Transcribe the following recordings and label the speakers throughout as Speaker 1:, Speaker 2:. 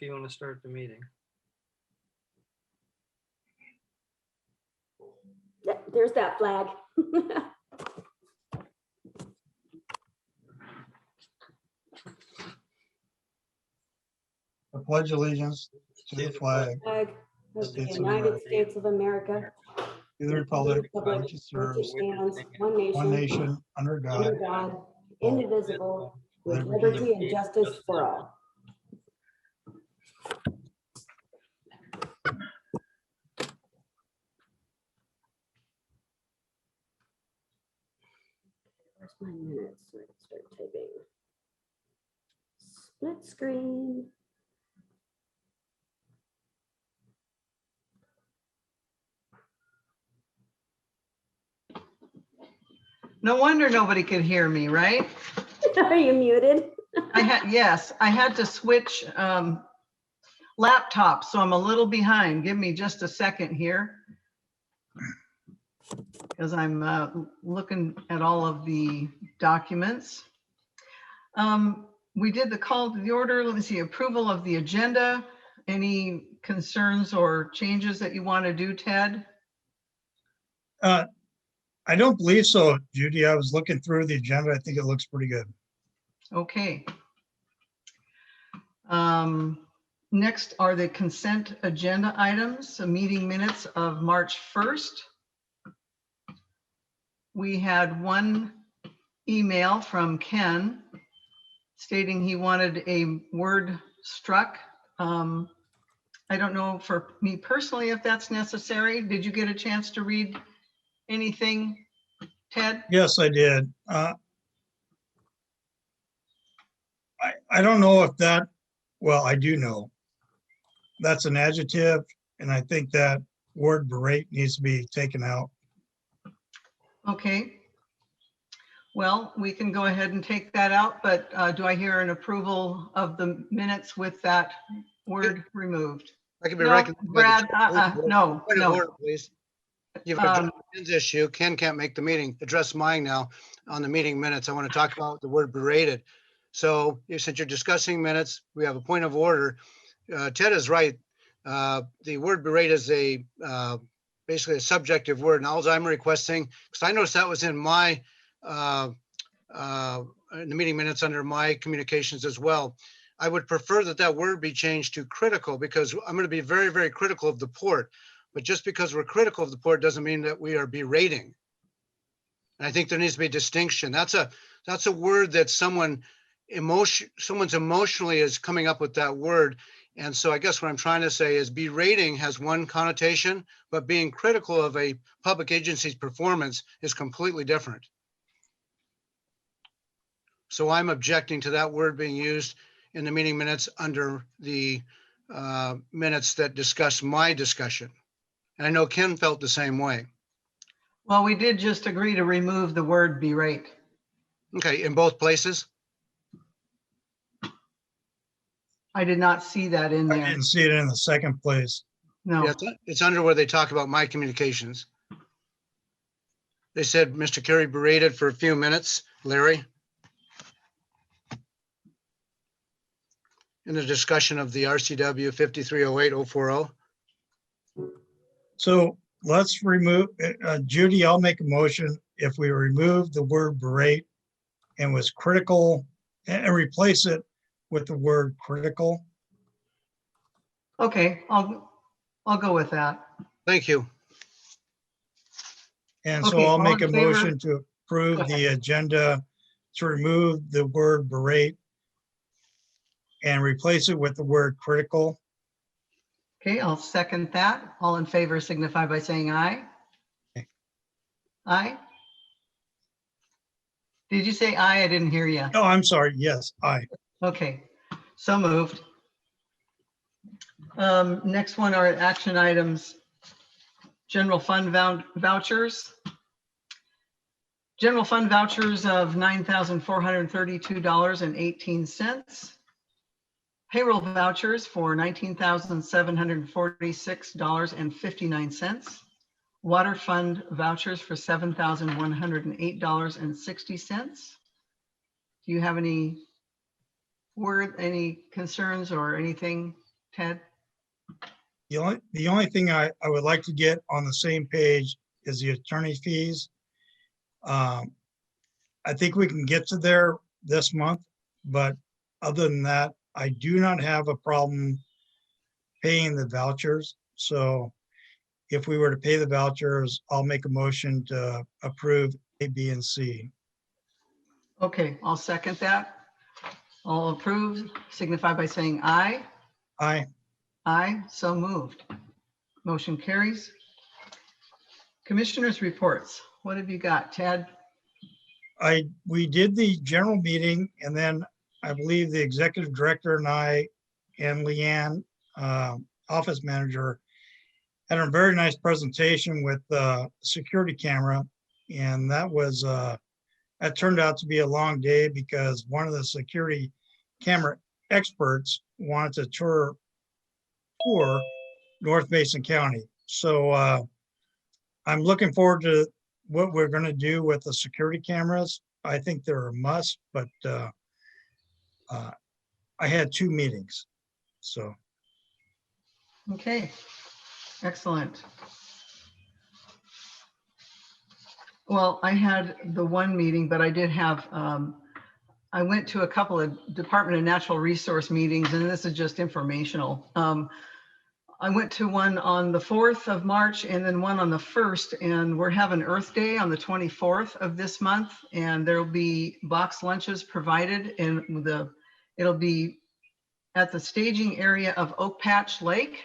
Speaker 1: if you want to start the meeting.
Speaker 2: Yeah, there's that flag.
Speaker 3: I pledge allegiance to the flag
Speaker 2: Flag of the
Speaker 3: States of
Speaker 2: United
Speaker 3: America,
Speaker 2: States of America,
Speaker 3: to the republic
Speaker 2: republic
Speaker 3: which it
Speaker 2: which it
Speaker 3: serves,
Speaker 2: stands, one
Speaker 3: one
Speaker 2: nation,
Speaker 3: nation, under
Speaker 2: under
Speaker 3: God,
Speaker 2: God, indivisible, with
Speaker 3: liberty
Speaker 2: liberty and justice for all. Where's my minutes? So I can start typing. Split screen.
Speaker 4: No wonder nobody could hear me, right?
Speaker 2: Are you muted?
Speaker 4: Yes, I had to switch laptops, so I'm a little behind. Give me just a second here. Because I'm looking at all of the documents. We did the call to the order. Let me see, approval of the agenda. Any concerns or changes that you want to do, Ted?
Speaker 3: I don't believe so, Judy. I was looking through the agenda. I think it looks pretty good.
Speaker 4: Okay. Next are the consent agenda items, the meeting minutes of March 1st. We had one email from Ken stating he wanted a word struck. I don't know for me personally if that's necessary. Did you get a chance to read anything, Ted?
Speaker 3: Yes, I did. I don't know if that, well, I do know. That's an adjective, and I think that word berate needs to be taken out.
Speaker 4: Okay. Well, we can go ahead and take that out, but do I hear an approval of the minutes with that word removed?
Speaker 5: I can be
Speaker 4: No,
Speaker 5: recognized.
Speaker 4: Brad, no,
Speaker 5: Point of
Speaker 4: no.
Speaker 5: order, please. You've addressed Ken's issue. Ken can't make the meeting. Address mine now on the meeting minutes. I want to talk about the word berated. So since you're discussing minutes, we have a point of order. Ted is right. The word berate is a basically a subjective word. And all I'm requesting, because I noticed that was in my in the meeting minutes under my communications as well. I would prefer that that word be changed to critical, because I'm going to be very, very critical of the port. But just because we're critical of the port doesn't mean that we are berating. And I think there needs to be a distinction. That's a word that someone's emotionally is coming up with that word. And so I guess what I'm trying to say is berating has one connotation, but being critical of a public agency's performance is completely different. So I'm objecting to that word being used in the meeting minutes under the minutes that discuss my discussion. And I know Ken felt the same way.
Speaker 4: Well, we did just agree to remove the word berate.
Speaker 5: Okay, in both places?
Speaker 4: I did not see that in
Speaker 3: I
Speaker 4: there.
Speaker 3: didn't see it in the second place.
Speaker 4: No.
Speaker 5: Yeah, it's under where they talk about my communications. They said Mr. Carey berated for a few minutes, Larry, in the discussion of the RCW 5308-040.
Speaker 3: So let's remove, Judy, I'll make a motion if we remove the word berate and was critical and replace it with the word critical.
Speaker 4: Okay, I'll go with that.
Speaker 5: Thank you.
Speaker 3: And so
Speaker 4: Okay,
Speaker 3: I'll
Speaker 4: all
Speaker 3: make
Speaker 4: in
Speaker 3: a
Speaker 4: favor?
Speaker 3: motion to
Speaker 4: Go
Speaker 3: approve the agenda to remove the word berate and replace it with the word critical.
Speaker 4: Okay, I'll second that. All in favor signify by saying aye. Aye. Did you say aye? I didn't hear you.
Speaker 3: Oh, I'm sorry. Yes, aye.
Speaker 4: Okay, so moved. Next one are action items. General fund vouchers. General fund vouchers of $9,432.18. Payroll vouchers for $19,746.59. Water fund vouchers for $7,108.60. Do you have any concerns or anything Ted?
Speaker 3: The only thing I would like to get on the same page is the attorney fees. I think we can get to there this month, but other than that, I do not have a problem paying the vouchers. So if we were to pay the vouchers, I'll make a motion to approve A, B, and C.
Speaker 4: Okay, I'll second that. All approved, signify by saying aye.
Speaker 3: Aye.
Speaker 4: Aye, so moved. Motion carries. Commissioners' reports. What have you got, Ted?
Speaker 3: We did the general meeting, and then I believe the executive director and I and Leanne, office manager, had a very nice presentation with security camera. And that turned out to be a long day because one of the security camera experts wanted to tour North Mason County. So I'm looking forward to what we're going to do with the security cameras. I think they're a must, but I had 2 meetings. So
Speaker 4: Okay, excellent. Well, I had the one meeting, but I did have, I went to a couple of Department of Natural Resource meetings, and this is just informational. I went to one on the 4th of March and then one on the 1st, and we're having Earth Day on the 24th of this month, and there'll be box lunches provided, and it'll be at the staging area of Oak Patch Lake,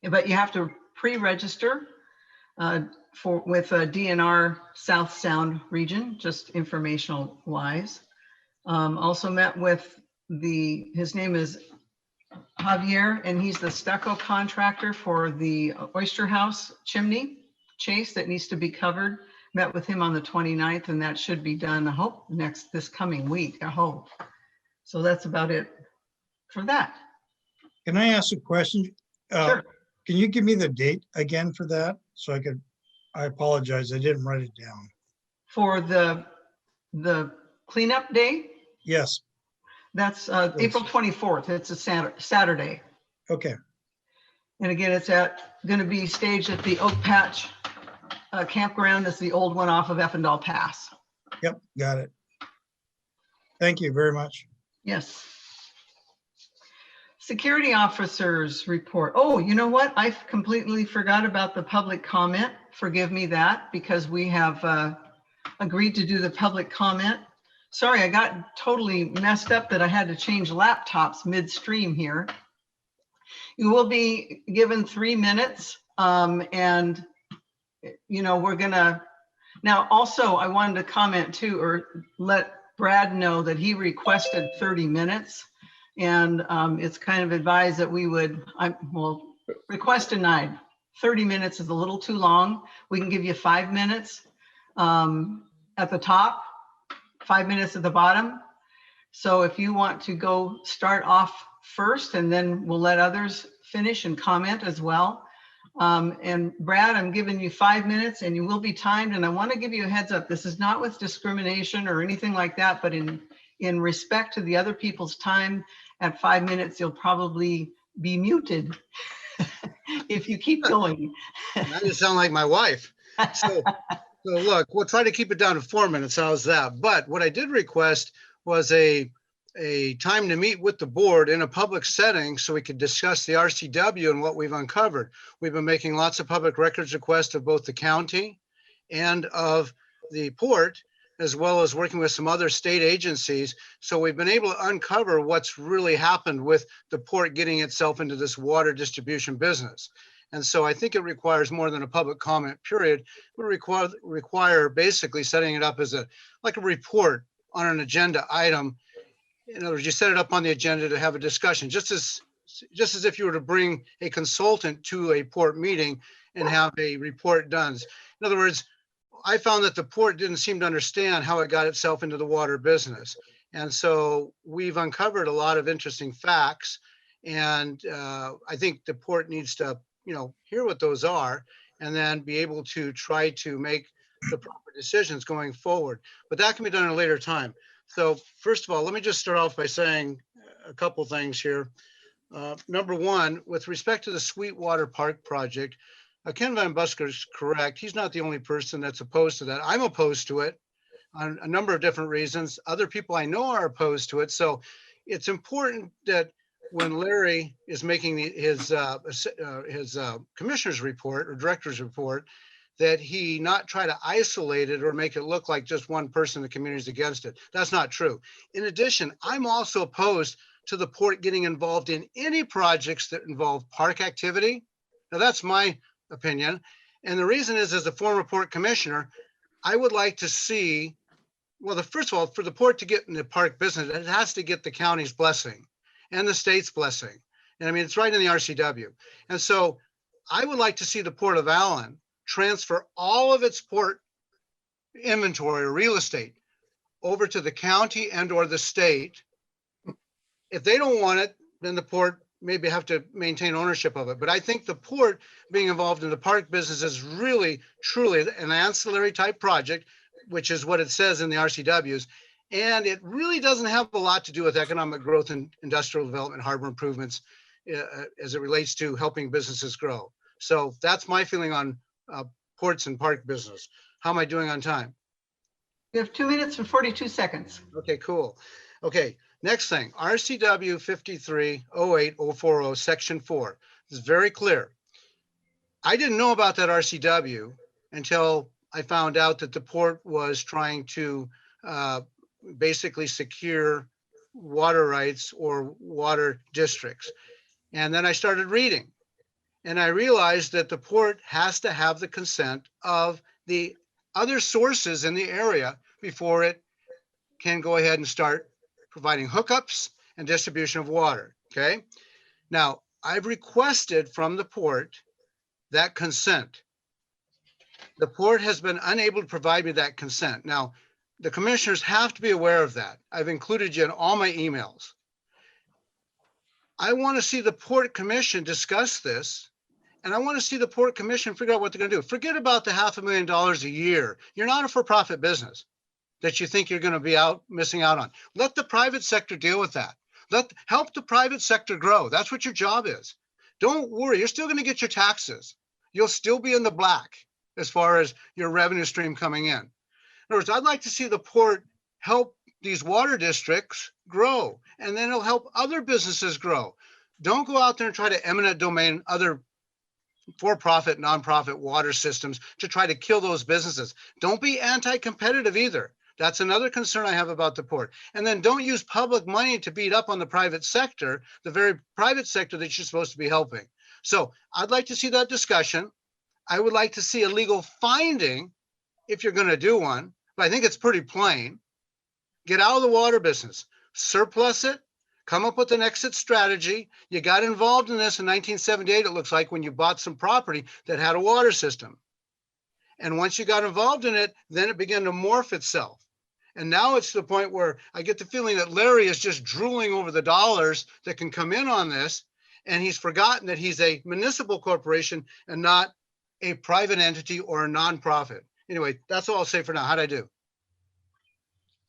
Speaker 4: but you have to pre-register with a DNR South Sound region, just informational wise. Also met with his name is Javier, and he's the stucco contractor for the Oyster House chimney chase that needs to be covered. Met with him on the 29th, and that should be done, I hope, this coming week, I hope. So that's about it for that.
Speaker 3: can I ask a question?
Speaker 4: Sure.
Speaker 3: Can you give me the date again for that? So I apologize, I didn't write it down.
Speaker 4: For the cleanup day,
Speaker 3: Yes,
Speaker 4: that's April 24th. It's a Saturday.
Speaker 3: okay,
Speaker 4: And again, it's going to be staged at the Oak Patch campground. It's the old one off of Effendall Pass.
Speaker 3: yep, got it. Thank you very much.
Speaker 4: Yes. Security officers report. Oh, you know what? I completely forgot about the public comment. Forgive me that, because we have agreed to do the public comment. Sorry, I got totally messed up that I had to change laptops midstream here. You will be given 3 minutes, and we're gonna, now also I wanted to comment too, or let Brad know that he requested 30 minutes. And it's kind of advised that we would, request denied. 30 minutes is a little too long. We can give you 5 minutes at the top, 5 minutes at the bottom. So if you want to go start off first, and then we'll let others finish and comment as well. And Brad, I'm giving you 5 minutes, and you will be timed. And I want to give you a heads up. This is not with discrimination or anything like that, but in respect to the other people's time. At 5 minutes, you'll probably be muted if you keep going.
Speaker 5: Now you sound like my wife. So look, we'll try to keep it down to 4 minutes. How's that? But what I did request was a time to meet with the board in a public setting so we could discuss the RCW and what we've uncovered. We've been making lots of public records requests of both the county and of the port, as well as working with some other state agencies. So we've been able to uncover what's really happened with the port getting itself into this water distribution business. And so I think it requires more than a public comment period. It would require basically setting it up as like a report on an agenda item. In other words, you set it up on the agenda to have a discussion, just as if you were to bring a consultant to a port meeting and have a report done. In other words, I found that the port didn't seem to understand how it got itself into the water business. And so we've uncovered a lot of interesting facts. And I think the port needs to, hear what those are and then be able to try to make the proper decisions going forward. But that can be done at a later time. So first of all, let me just start off by saying a couple things here. Number one, with respect to the Sweetwater Park project, Ken Van Busker is correct. He's not the only person that's opposed to that. I'm opposed to it on a number of different reasons. Other people I know are opposed to it. So it's important that when Larry is making his commissioner's report or director's report, that he not try to isolate it or make it look like just one person in the community is against it. That's not true. In addition, I'm also opposed to the port getting involved in any projects that involve park activity. Now that's my opinion. And the reason is, as a former port commissioner, I would like to see, well, first of all, for the port to get in the park business, it has to get the county's blessing and the state's blessing. And I mean, it's right in the RCW. And so I would like to see the Port of Allyn transfer all of its port inventory or real estate over to the county and or the state. If they don't want it, then the port maybe have to maintain ownership of it. But I think the port being involved in the park business is really, truly an ancillary type project, which is what it says in the RCWs. And it really doesn't have a lot to do with economic growth and industrial development, harbor improvements, as it relates to helping businesses grow. So that's my feeling on ports and park business. How am I doing on time?
Speaker 4: You have 2 minutes and 42 seconds.
Speaker 5: Okay, cool. Okay, next thing, RCW 5308-040, section 4. It's very clear. I didn't know about that RCW until I found out that the port was trying to basically secure water rights or water districts. And then I started reading. And I realized that the port has to have the consent of the other sources in the area before it can go ahead and start providing hookups and distribution of water, okay? Now, I've requested from the port that consent. The port has been unable to provide me that consent. Now, the commissioners have to be aware of that. I've included you in all my emails. I want to see the Port Commission discuss this, and I want to see the Port Commission figure out what they're going to do. Forget about the $500,000 a year. You're not a for-profit business that you think you're going to be missing out on. Let the private sector deal with that. Help the private sector grow. That's what your job is. Don't worry. You're still going to get your taxes. You'll still be in the black as far as your revenue stream coming in. In other words, I'd like to see the port help these water districts grow, and then it'll help other businesses grow. Don't go out there and try to eminent domain other for-profit, nonprofit water systems to try to kill those businesses. Don't be anti-competitive either. That's another concern I have about the port. And then don't use public money to beat up on the private sector, the very private sector that you're supposed to be helping. So I'd like to see that discussion. I would like to see a legal finding if you're going to do one, but I think it's pretty plain. Get out of the water business, surplus it, come up with an exit strategy. You got involved in this in 1978, it looks like, when you bought some property that had a water system. And once you got involved in it, then it began to morph itself. And now it's to the point where I get the feeling that Larry is just drooling over the dollars that can come in on this. And he's forgotten that he's a municipal corporation and not a private entity or a nonprofit. Anyway, that's all I'll say for now. How'd I do?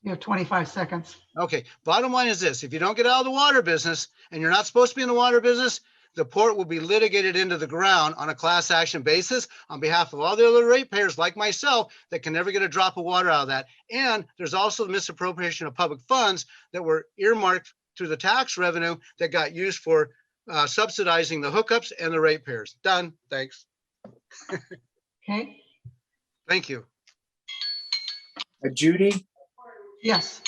Speaker 4: You have 25 seconds.
Speaker 5: Okay, bottom line is this. If you don't get out of the water business and you're not supposed to be in the water business, the port will be litigated into the ground on a class action basis on behalf of all the other ratepayers like myself that can never get a drop of water out of that. And there's also the misappropriation of public funds that were earmarked through the tax revenue that got used for subsidizing the hookups and the ratepayers. Done. Thanks.
Speaker 4: Okay.
Speaker 5: Thank you.
Speaker 1: Judy,
Speaker 4: Yes.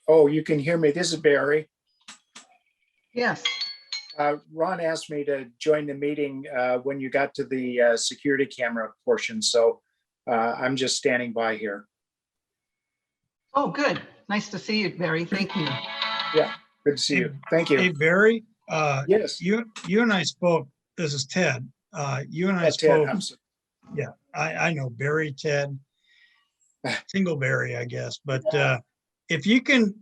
Speaker 1: oh, you can hear me. This is Barry.
Speaker 4: Yes.
Speaker 1: Ron asked me to join the meeting when you got to the security camera portion, so I'm just standing by here.
Speaker 4: Oh, good. Nice to see you, Barry. Thank you.
Speaker 1: Yeah, good to see you. Thank
Speaker 3: Hey,
Speaker 1: you.
Speaker 3: Barry,
Speaker 1: Yes.
Speaker 3: you and I spoke, this is Ted. You and I
Speaker 1: Ted,
Speaker 3: spoke,
Speaker 1: I'm sorry.
Speaker 3: yeah, I know Barry, Ted, single Barry, I guess. But if you can,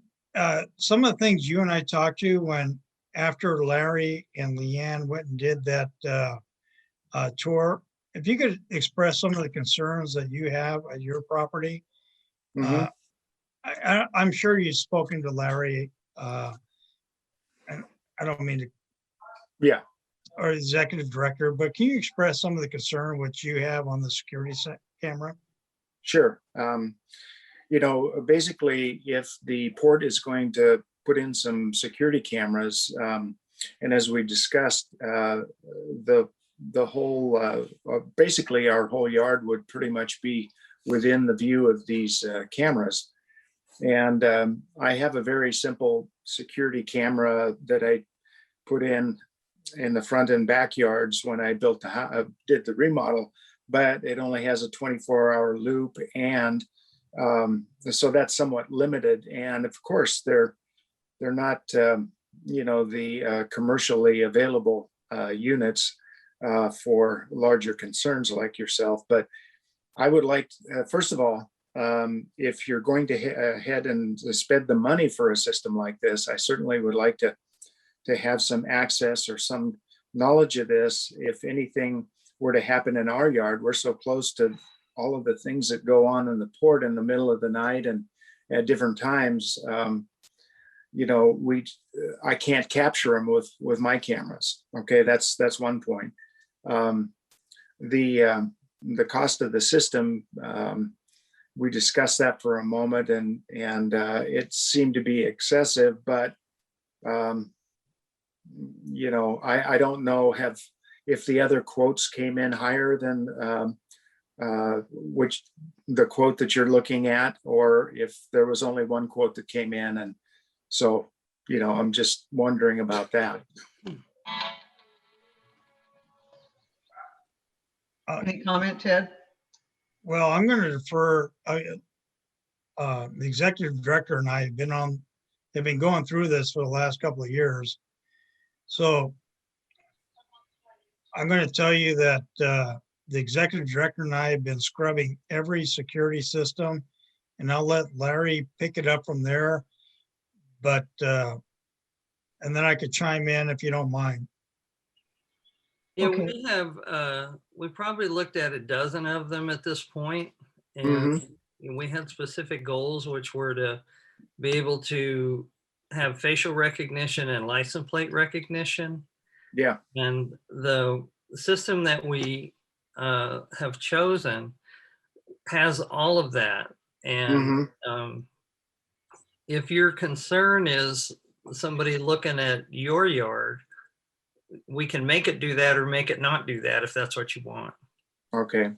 Speaker 3: some of the things you and I talked to when after Larry and Leanne went and did that tour, if you could express some of the concerns that you have at your property. I'm sure you've spoken to Larry. And I don't mean to,
Speaker 1: Yeah,
Speaker 3: or executive director, but can you express some of the concern which you have on the security camera?
Speaker 1: sure. You know, basically, if the port is going to put in some security cameras, and as we discussed, the whole, basically our whole yard would pretty much be within the view of these cameras. And I have a very simple security camera that I put in the front and backyards when I built did the remodel, but it only has a 24-hour loop, and so that's somewhat limited. And of course, they're not you know, the commercially available units for larger concerns like yourself. But I would like, first of all, if you're going to ahead and spend the money for a system like this, I certainly would like to have some access or some knowledge of this. If anything were to happen in our yard, we're so close to all of the things that go on in the port in the middle of the night and at different times. You know, I can't capture them with my cameras. Okay, that's one point. The cost of the system, we discussed that for a moment, and it seemed to be excessive, but you know, I don't know if the other quotes came in higher than which the quote that you're looking at, or if there was only one quote that came in. And so, you know, I'm just wondering about that.
Speaker 4: Any comment, Ted?
Speaker 3: Well, I'm going to defer. The executive director and I have been going through this for the last couple of years. So I'm going to tell you that the executive director and I have been scrubbing every security system, and I'll let Larry pick it up from there. But and then I could chime in if you don't mind.
Speaker 6: Yeah,
Speaker 4: Okay.
Speaker 6: we have, we probably looked at a dozen of them at this point,
Speaker 1: Mhm.
Speaker 6: and we had specific goals, which were to be able to have facial recognition and license plate recognition.
Speaker 1: Yeah.
Speaker 6: And the system that we have chosen has all of that. And if your concern is somebody looking at your yard, we can make it do that or make it not do that if that's what you want.
Speaker 1: Okay.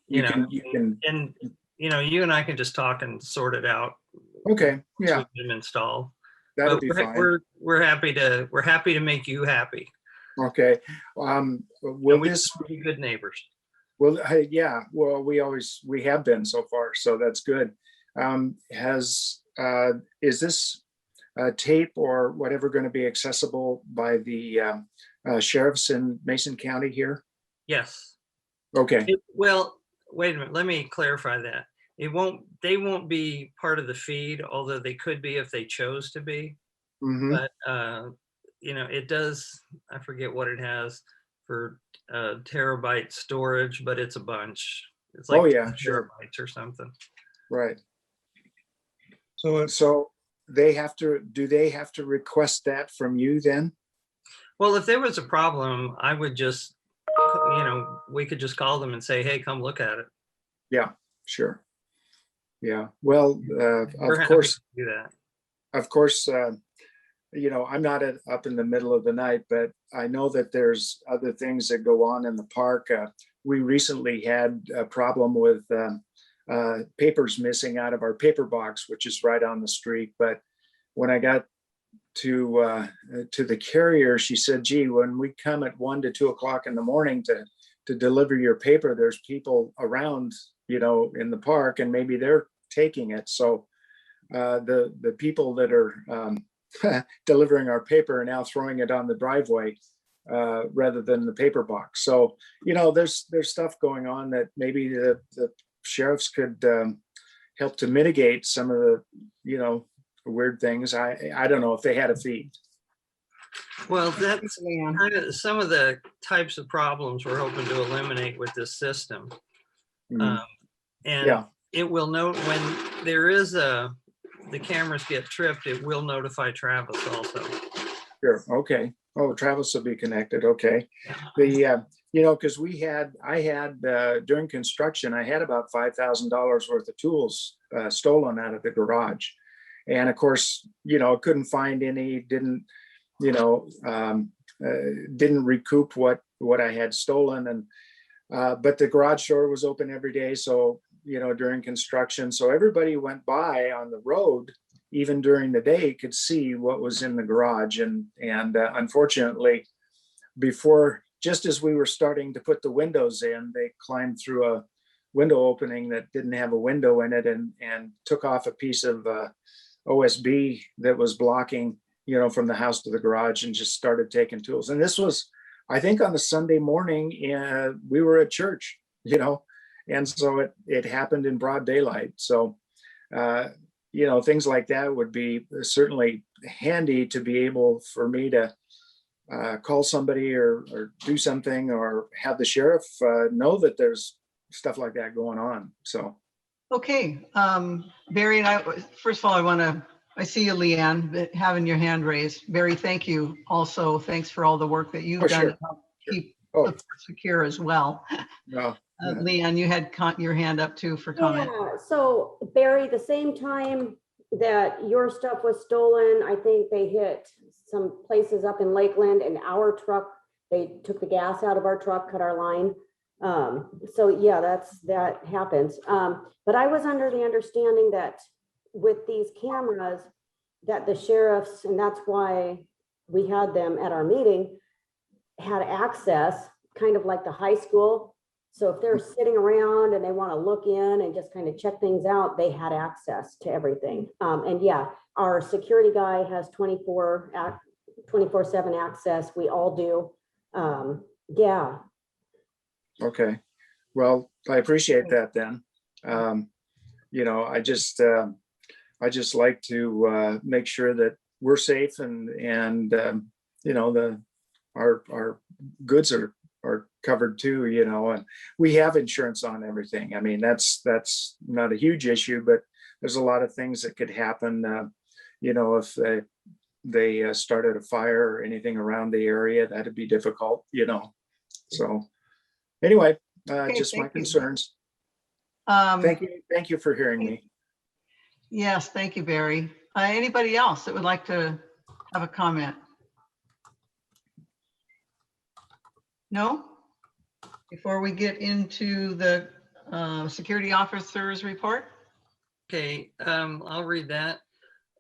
Speaker 6: You know,
Speaker 1: You can.
Speaker 6: and you know, you and I can just talk and sort it out.
Speaker 1: Okay.
Speaker 6: once
Speaker 1: Yeah,
Speaker 6: we get them installed.
Speaker 1: that'll
Speaker 6: But
Speaker 1: be fine.
Speaker 6: we're happy to make you happy.
Speaker 1: Okay.
Speaker 6: And
Speaker 1: Will
Speaker 6: we
Speaker 1: this
Speaker 6: be good neighbors.
Speaker 1: Well, hey, yeah, well, we have been so far, so that's good. Is this tape or whatever going to be accessible by the sheriffs in Mason County here?
Speaker 6: Yes.
Speaker 1: Okay,
Speaker 6: Well, wait a minute. Let me clarify that. They won't be part of the feed, although they could be if they chose to be. But you know, it does, I forget what it has for terabyte storage, but it's a bunch. It's like
Speaker 1: Oh, yeah,
Speaker 6: 10
Speaker 1: sure.
Speaker 6: terabytes or something.
Speaker 1: right.
Speaker 3: So
Speaker 1: So do they have to request that from you then?
Speaker 6: Well, if there was a problem, I would just, you know, we could just call them and say, hey, come look at it.
Speaker 1: Yeah, sure. Yeah, well,
Speaker 6: We're
Speaker 1: of
Speaker 6: happy
Speaker 1: course,
Speaker 6: to do that.
Speaker 1: you know, I'm not up in the middle of the night, but I know that there's other things that go on in the park. We recently had a problem with papers missing out of our paper box, which is right on the street. But when I got to the carrier, she said, gee, when we come at 1 to 2 o'clock in the morning to deliver your paper, there's people around, you know, in the park, and maybe they're taking it. So the people that are delivering our paper are now throwing it on the driveway rather than the paper box. So, you know, there's stuff going on that maybe the sheriffs could help to mitigate some of the, you know, weird things. I don't know if they had a feed.
Speaker 6: Well, that's
Speaker 4: Leanne.
Speaker 6: kind of some of the types of problems we're hoping to eliminate with this system.
Speaker 1: Mm,
Speaker 6: And
Speaker 1: yeah.
Speaker 6: it will note when there is the cameras get tripped, it will notify Travis also.
Speaker 1: Sure, okay. Oh, Travis will be connected, okay. The, because I had, during construction, I had about $5,000 worth of tools stolen out of the garage. And of course, couldn't find any, didn't recoup what I had stolen. And but the garage door was open every day. So, during construction, so everybody went by on the road, even during the day, could see what was in the garage. And unfortunately, just as we were starting to put the windows in, they climbed through a window opening that didn't have a window in it and took off a piece of OSB that was blocking, from the house to the garage, and just started taking tools. And this was, I think, on a Sunday morning, we were at church, and so it happened in broad daylight. So, things like that would be certainly handy to be able for me to call somebody or do something, or have the sheriff know that there's stuff like that going on. So.
Speaker 4: Okay, Barry, and first of all, I see you, Leanne, having your hand raised. Barry, thank you. Also, thanks for all the work that you've done
Speaker 1: Sure.
Speaker 4: to help keep
Speaker 1: Oh.
Speaker 4: the port secure as well.
Speaker 1: No.
Speaker 4: Leanne, you had your hand up too for comment.
Speaker 2: Yeah, so Barry, the same time that your stuff was stolen, I think they hit some places up in Lakeland, and our truck, they took the gas out of our truck, cut our line. So yeah, that happens. But I was under the understanding that with these cameras, that the sheriffs, and that's why we had them at our meeting, had access, kind of like the high school. So if they're sitting around and they want to look in and just kind of check things out, they had access to everything. And yeah, our security guy has 24/7 access. We all do. Yeah.
Speaker 1: Okay. Well, I appreciate that then. I just like to make sure that we're safe and our goods are covered too, and we have insurance on everything. I mean, that's not a huge issue, but there's a lot of things that could happen, if they started a fire or anything around the area, that'd be difficult, So anyway,
Speaker 4: Okay,
Speaker 1: just my
Speaker 4: thank you.
Speaker 1: concerns. Thank you for hearing me.
Speaker 4: Yes, thank you, Barry. Anybody else that would like to have a comment? No? Before we get into the security officer's report?
Speaker 6: Okay, I'll read that.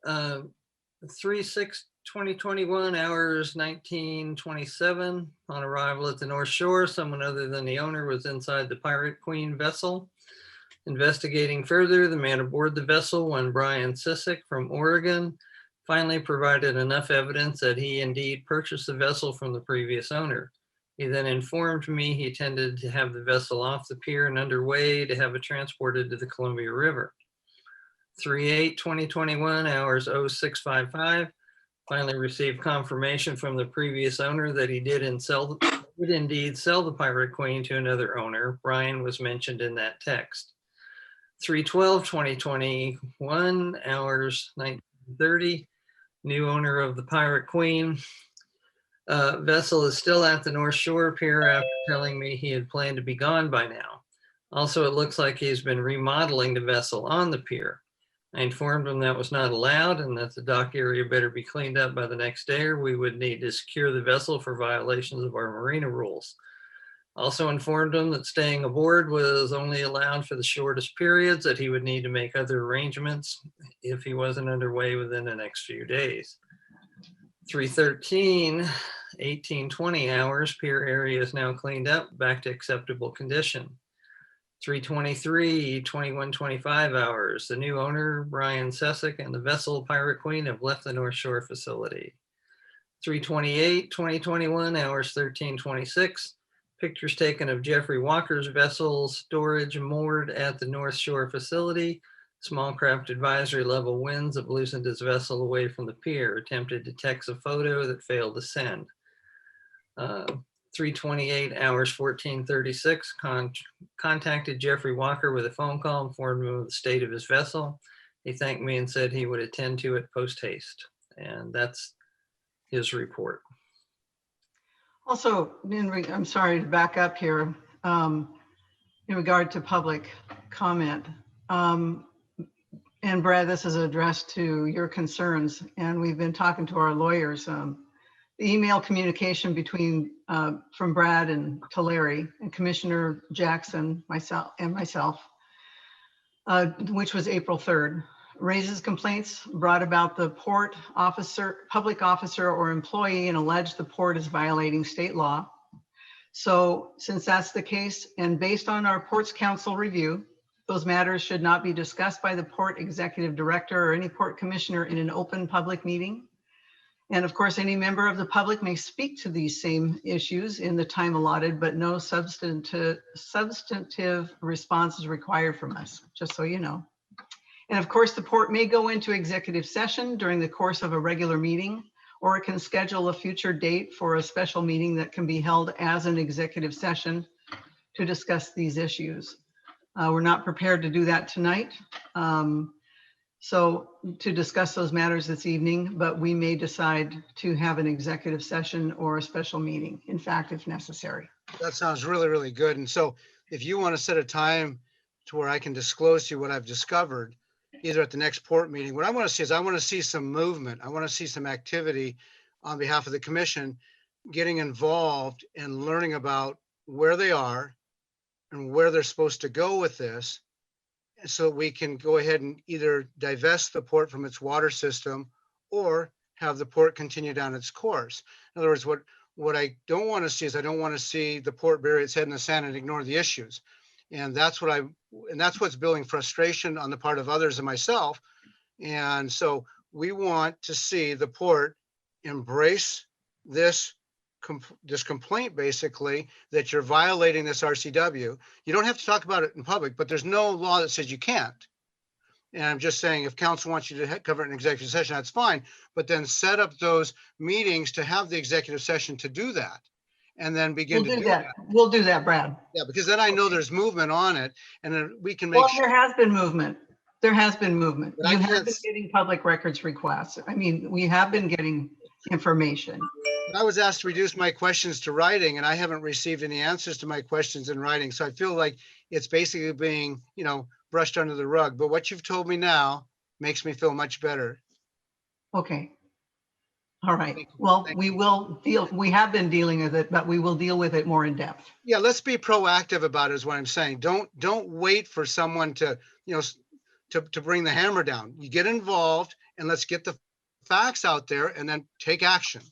Speaker 6: 3/6/2021, hours 19:27. On arrival at the North Shore, someone other than the owner was inside the Pirate Queen vessel. Investigating further, the man aboard the vessel, one Brian Sissick from Oregon, finally provided enough evidence that he indeed purchased the vessel from the previous owner. He then informed me he intended to have the vessel off the pier and underway to have it transported to the Columbia River. 3/8/2021, hours 06:55. Finally received confirmation from the previous owner that he did indeed sell the Pirate Queen to another owner. Brian was mentioned in that text. 3/12/2021, hours 19:30. New owner of the Pirate Queen. Vessel is still at the North Shore pier after telling me he had planned to be gone by now. Also, it looks like he's been remodeling the vessel on the pier. I informed him that was not allowed and that the dock area better be cleaned up by the next day, or we would need to secure the vessel for violations of our marina rules. Also informed him that staying aboard was only allowed for the shortest periods, that he would need to make other arrangements if he wasn't underway within the next few days. 3/13/1820, hours, pier area is now cleaned up, back to acceptable condition. 3/23/2125, hours, the new owner, Brian Sissick, and the vessel Pirate Queen have left the North Shore facility. 3/28/2021, hours 13:26, pictures taken of Jeffrey Walker's vessel storage moored at the North Shore facility. Small craft advisory level winds have loosened his vessel away from the pier. Attempted to text a photo that failed to send. 3/28, hours 14:36, contacted Jeffrey Walker with a phone call, informed him of the state of his vessel. He thanked me and said he would attend to it post haste. And that's his report.
Speaker 4: Also, I'm sorry to back up here, in regard to public comment. And Brad, this is addressed to your concerns, and we've been talking to our lawyers. The email communication between, from Brad and to Larry and Commissioner Jackson, myself, which was April 3rd, raises complaints brought about the port officer, public officer or employee, and allege the port is violating state law. So since that's the case, and based on our Ports Council review, those matters should not be discussed by the port executive director or any port commissioner in an open public meeting. And of course, any member of the public may speak to these same issues in the time allotted, but no substantive response is required from us, just so you know. And of course, the port may go into executive session during the course of a regular meeting, or it can schedule a future date for a special meeting that can be held as an executive session to discuss these issues. We're not prepared to do that tonight. So to discuss those matters this evening, but we may decide to have an executive session or a special meeting, in fact, if necessary.
Speaker 5: That sounds really, really good. And so if you want to set a time to where I can disclose to you what I've discovered, either at the next port meeting, what I want to see is I want to see some movement. I want to see some activity on behalf of the commission, getting involved and learning about where they are and where they're supposed to go with this, so we can go ahead and either divest the port from its water system or have the port continue down its course. In other words, what I don't want to see is I don't want to see the port bury its head in the sand and ignore the issues. And that's what's building frustration on the part of others and myself. And so we want to see the port embrace this complaint, basically, that you're violating this RCW. You don't have to talk about it in public, but there's no law that says you can't. And I'm just saying, if council wants you to cover it in executive session, that's fine, but then set up those meetings to have the executive session to do that, and then begin to do that.
Speaker 4: We'll do that, Brad.
Speaker 5: Yeah, because then I know there's movement on it, and then we can make
Speaker 4: Well,
Speaker 5: sure.
Speaker 4: there has been movement. There has been movement.
Speaker 5: But I
Speaker 4: You
Speaker 5: can't
Speaker 4: have been getting public records requests. I mean, we have been getting information.
Speaker 5: I was asked to reduce my questions to writing, and I haven't received any answers to my questions in writing. So I feel like it's basically being, brushed under the rug. But what you've told me now makes me feel much better.
Speaker 4: Okay. All right.
Speaker 5: Thank you.
Speaker 4: Well,
Speaker 5: Thank
Speaker 4: we have been dealing with it, but we will deal with it more in depth.
Speaker 5: Yeah, let's be proactive about it is what I'm saying. Don't wait for someone to, to bring the hammer down. You get involved and let's get the facts out there and then take action.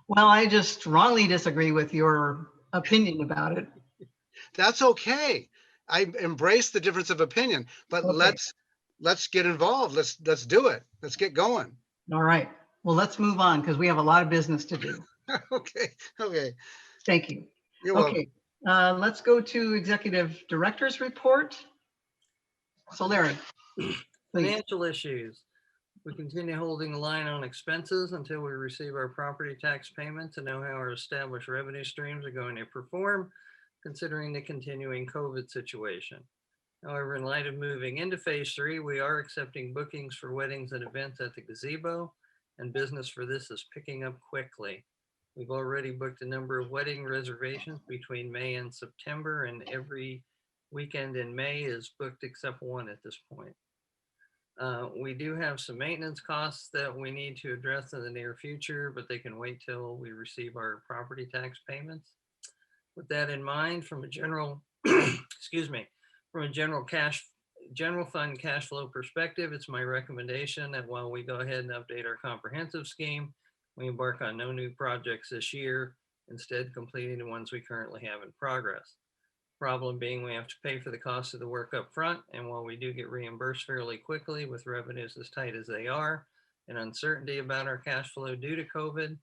Speaker 4: Well, I just strongly disagree with your opinion about it.
Speaker 5: That's okay. I embrace the difference of opinion, but
Speaker 4: Okay.
Speaker 5: let's get involved. Let's do it. Let's get going.
Speaker 4: All right. Well, let's move on because we have a lot of business to do.
Speaker 5: Okay.
Speaker 4: Thank you.
Speaker 5: You're welcome.
Speaker 4: Okay. Let's go to Executive Director's report. So Larry, please.
Speaker 6: Financial issues. We continue holding the line on expenses until we receive our property tax payment to know how our established revenue streams are going to perform, considering the continuing COVID situation. However, in light of moving into phase 3, we are accepting bookings for weddings and events at the gazebo, and business for this is picking up quickly. We've already booked a number of wedding reservations between May and September, and every weekend in May is booked except one at this point. We do have some maintenance costs that we need to address in the near future, but they can wait till we receive our property tax payments. With that in mind, from a general, from a general fund cash flow perspective, it's my recommendation that while we go ahead and update our comprehensive scheme, we embark on no new projects this year, instead completing the ones we currently have in progress. Problem being, we have to pay for the cost of the work up front, and while we do get reimbursed fairly quickly with revenues as tight as they are and uncertainty about our cash flow due to COVID,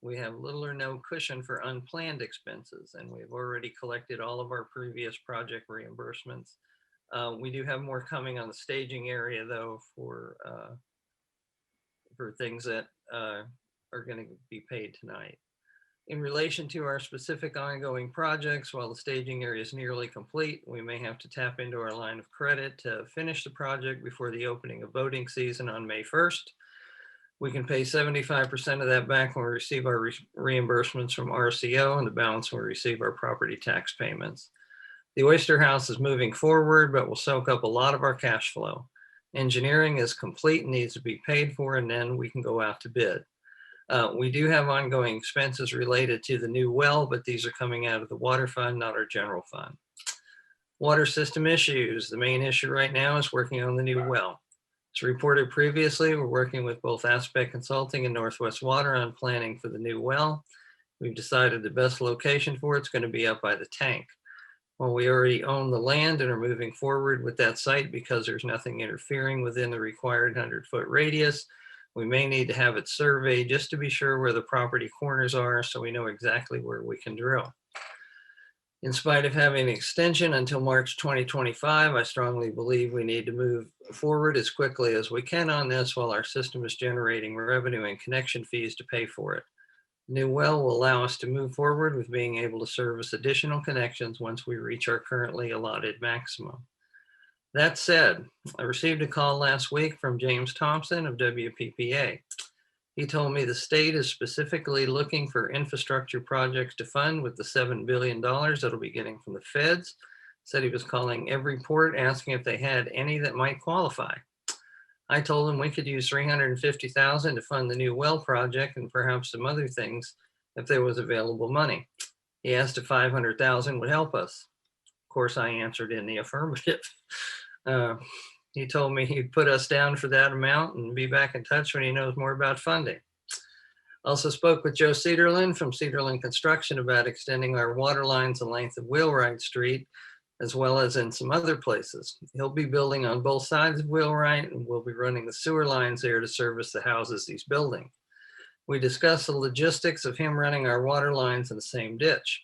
Speaker 6: we have little or no cushion for unplanned expenses, and we've already collected all of our previous project reimbursements. We do have more coming on the staging area, though, for things that are going to be paid tonight. In relation to our specific ongoing projects, while the staging area is nearly complete, we may have to tap into our line of credit to finish the project before the opening of boating season on May 1st. We can pay 75% of that back when we receive our reimbursements from RCO, and the balance when we receive our property tax payments. The Oyster House is moving forward, but will soak up a lot of our cash flow. Engineering is complete and needs to be paid for, and then we can go out to bid. We do have ongoing expenses related to the new well, but these are coming out of the water fund, not our general fund. Water system issues. The main issue right now is working on the new well. As reported previously, we're working with both Aspect Consulting and Northwest Water on planning for the new well. We've decided the best location for it's going to be up by the tank. While we already own the land and are moving forward with that site because there's nothing interfering within the required 100-foot radius, we may need to have it surveyed just to be sure where the property corners are so we know exactly where we can drill. In spite of having an extension until March 2025, I strongly believe we need to move forward as quickly as we can on this while our system is generating revenue and connection fees to pay for it. The new well will allow us to move forward with being able to service additional connections once we reach our currently allotted maximum. That said, I received a call last week from James Thompson of WPPA. He told me the state is specifically looking for infrastructure projects to fund with the $7 billion that'll be getting from the feds. Said he was calling every port asking if they had any that might qualify. I told him we could use $350,000 to fund the new well project and perhaps some other things if there was available money. He asked if $500,000 would help us. Of course, I answered in the affirmative. He told me he'd put us down for that amount and be back in touch when he knows more about funding. Also spoke with Joe Cederlin from Cederlin Construction about extending our water lines the length of Wheelwright Street, as well as in some other places. He'll be building on both sides of Wheelwright, and we'll be running the sewer lines there to service the houses he's building. We discussed the logistics of him running our water lines in the same ditch.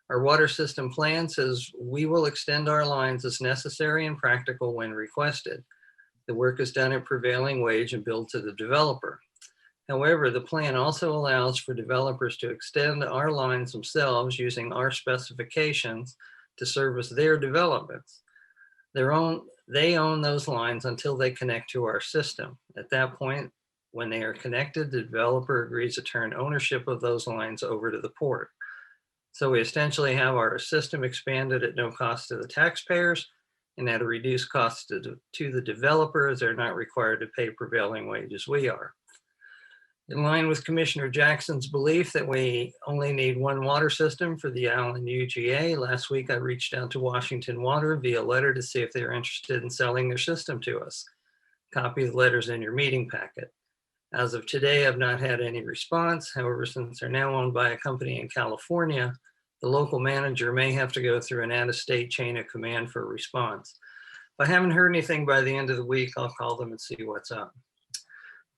Speaker 6: Our water system plan says we will extend our lines as necessary and practical when requested. The work is done at prevailing wage and billed to the developer. However, the plan also allows for developers to extend our lines themselves using our specifications to service their developments. They own those lines until they connect to our system. At that point, when they are connected, the developer agrees to turn ownership of those lines over to the port. So we essentially have our system expanded at no cost to the taxpayers and at a reduced cost to the developers. They're not required to pay prevailing wages we are. In line with Commissioner Jackson's belief that we only need one water system for the Allyn UGA, last week I reached out to Washington Water via letter to see if they're interested in selling their system to us. Copy of the letters in your meeting packet. As of today, I've not had any response. However, since they're now owned by a company in California, the local manager may have to go through an out-of-state chain of command for a response. If I haven't heard anything by the end of the week, I'll call them and see what's up.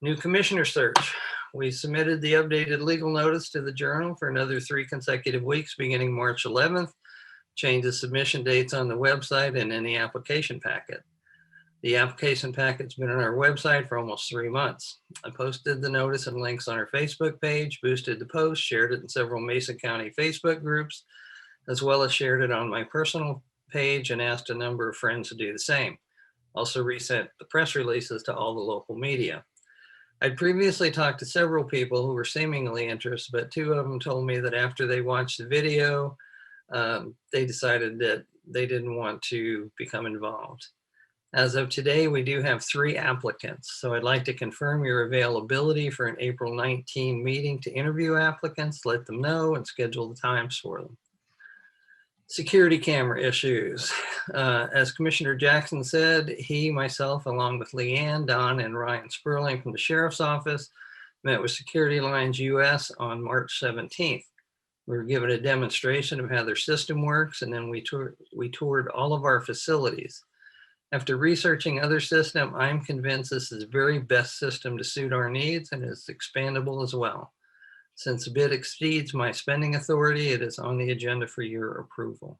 Speaker 6: New commissioner search. We submitted the updated legal notice to the Journal for another 3 consecutive weeks beginning March 11th. Change the submission dates on the website and in the application packet. The application packet's been on our website for almost 3 months. I posted the notice and links on our Facebook page, boosted the post, shared it in several Mason County Facebook groups, as well as shared it on my personal page and asked a number of friends to do the same. Also resent the press releases to all the local media. I'd previously talked to several people who were seemingly interested, but 2 of them told me that after they watched the video, they decided that they didn't want to become involved. As of today, we do have 3 applicants. So I'd like to confirm your availability for an April 19 meeting to interview applicants, let them know, and schedule the times for them. Security camera issues. As Commissioner Jackson said, he, myself, along with Leanne, Don, and Ryan Sperling from the Sheriff's Office, met with Security Lines US on March 17th. We were given a demonstration of how their system works, and then we toured all of our facilities. After researching other systems, I'm convinced this is the very best system to suit our needs and is expandable as well. Since the bid exceeds my spending authority, it is on the agenda for your approval.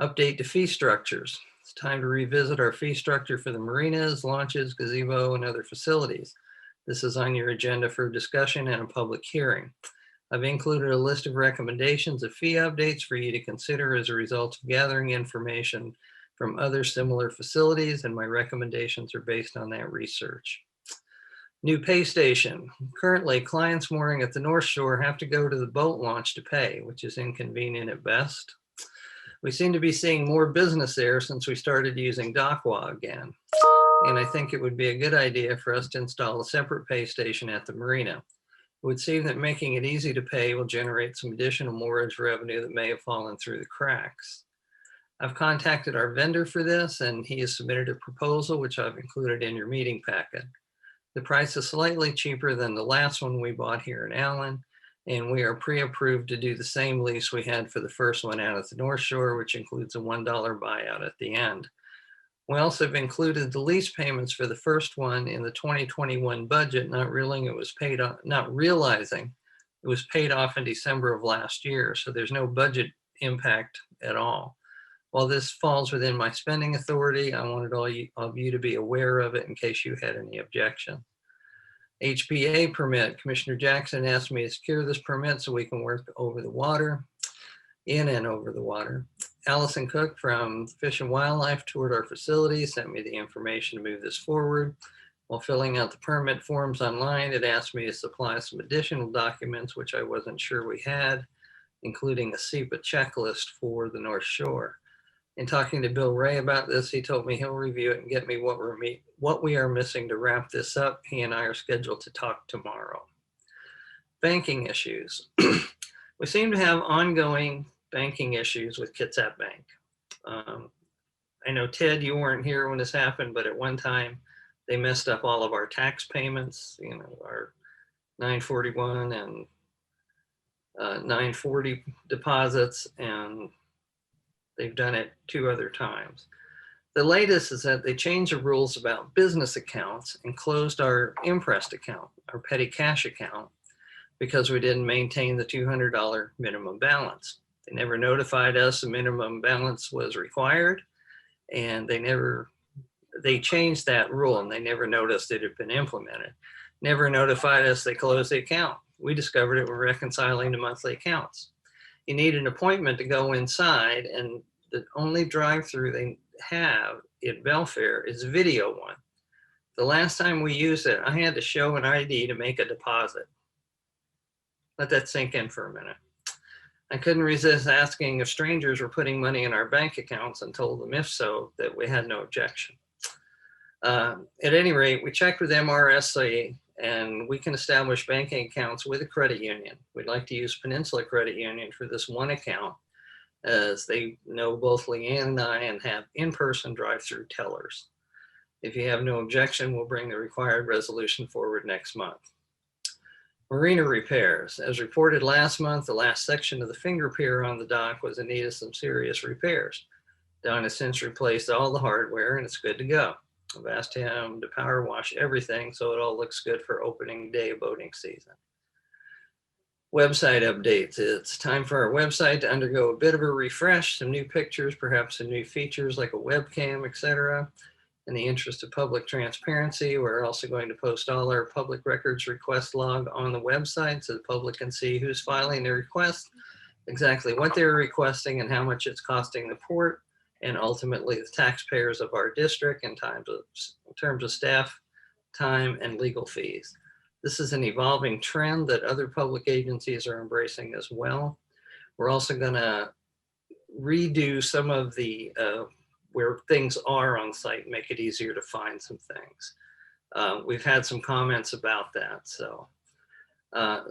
Speaker 6: Update to fee structures. It's time to revisit our fee structure for the marinas, launches, gazebo, and other facilities. This is on your agenda for discussion and a public hearing. I've included a list of recommendations of fee updates for you to consider as a result of gathering information from other similar facilities, and my recommendations are based on that research. New pay station. Currently, clients mooring at the North Shore have to go to the boat launch to pay, which is inconvenient at best. We seem to be seeing more business there since we started using Docwa again. And I think it would be a good idea for us to install a separate pay station at the marina. It would seem that making it easy to pay will generate some additional moorage revenue that may have fallen through the cracks. I've contacted our vendor for this, and he has submitted a proposal, which I've included in your meeting packet. The price is slightly cheaper than the last one we bought here in Allyn, and we are pre-approved to do the same lease we had for the first one out at the North Shore, which includes a $1 buyout at the end. We also have included the lease payments for the first one in the 2021 budget, not realizing it was paid off in December of last year, so there's no budget impact at all. While this falls within my spending authority, I wanted all of you to be aware of it in case you had any objection. HPA permit. Commissioner Jackson asked me to secure this permit so we can work over the water, in and over the water. Allison Cook from Fish and Wildlife toured our facility, sent me the information to move this forward. While filling out the permit forms online, it asked me to supply some additional documents, which I wasn't sure we had, including a SEPA checklist for the North Shore. In talking to Bill Ray about this, he told me he'll review it and get me what we are missing to wrap this up. He and I are scheduled to talk tomorrow. Banking issues. We seem to have ongoing banking issues with Kitsap Bank. I know, Ted, you weren't here when this happened, but at one time they messed up all of our tax payments, you know, our 941 and 940 deposits, and they've done it 2 other times. The latest is that they changed the rules about business accounts and closed our imprest account, our petty cash account, because we didn't maintain the $200 minimum balance. They never notified us the minimum balance was required, and they changed that rule and they never noticed it had been implemented. Never notified us they closed the account. We discovered it when reconciling the monthly accounts. You need an appointment to go inside, and the only drive-through they have at Belfair is video one. The last time we used it, I had to show an ID to make a deposit. Let that sink in for a minute. I couldn't resist asking if strangers were putting money in our bank accounts and told them if so, that we had no objection. At any rate, we checked with MRSA and we can establish banking accounts with a credit union. We'd like to use Peninsula Credit Union for this one account, as they know both Leanne and I and have in-person drive-through tellers. If you have no objection, we'll bring the required resolution forward next month. Marina repairs. As reported last month, the last section of the finger pier on the dock was in need of some serious repairs. Don has since replaced all the hardware and it's good to go. I've asked him to power wash everything so it all looks good for opening day boating season. Website updates. It's time for our website to undergo a bit of a refresh, some new pictures, perhaps some new features like a webcam, etc. In the interest of public transparency, we're also going to post all our public records request log on the website so the public can see who's filing their request, exactly what they're requesting and how much it's costing the port, and ultimately the taxpayers of our district in terms of staff, time, and legal fees. This is an evolving trend that other public agencies are embracing as well. We're also going to redo some of the where things are on site, make it easier to find some things. We've had some comments about that. So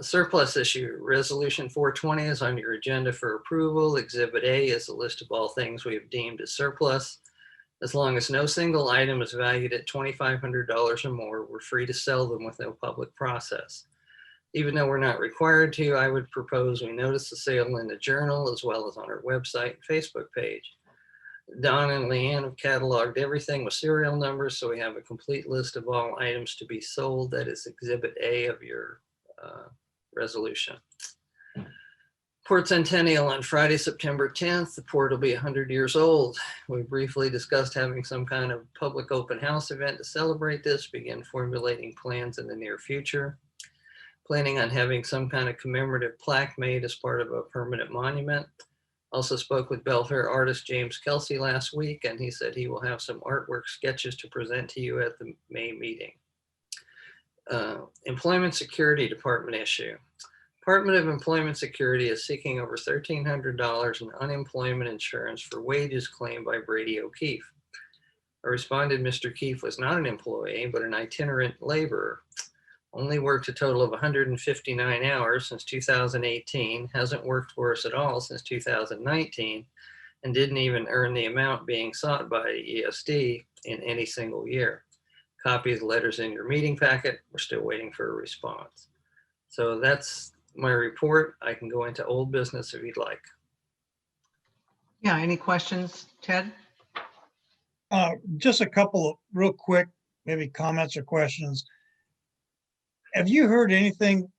Speaker 6: surplus issue, resolution 420 is on your agenda for approval. Exhibit A is a list of all things we have deemed as surplus. As long as no single item is valued at $2,500 or more, we're free to sell them with no public process. Even though we're not required to, I would propose we notice the sale in the journal as well as on our website and Facebook page. Don and Leanne have cataloged everything with serial numbers, so we have a complete list of all items to be sold. That is Exhibit A of your resolution. Port Centennial on Friday, September 10th. The port will be 100 years old. We briefly discussed having some kind of public open house event to celebrate this, begin formulating plans in the near future. Planning on having some kind of commemorative plaque made as part of a permanent monument. Also spoke with Belfair artist James Kelsey last week, and he said he will have some artwork sketches to present to you at the May meeting. Employment Security Department issue. Department of Employment Security is seeking over $1,300 in unemployment insurance for wages claimed by Brady O'Keefe. I responded Mr. Keefe was not an employee, but an itinerant laborer. Only worked a total of 159 hours since 2018, hasn't worked for us at all since 2019, and didn't even earn the amount being sought by ESD in any single year. Copy of the letters in your meeting packet. We're still waiting for a response. So that's my report. I can go into old business if you'd like.
Speaker 4: Yeah, any questions, Ted?
Speaker 3: Just a couple of real quick, maybe comments or questions. Have you heard anything,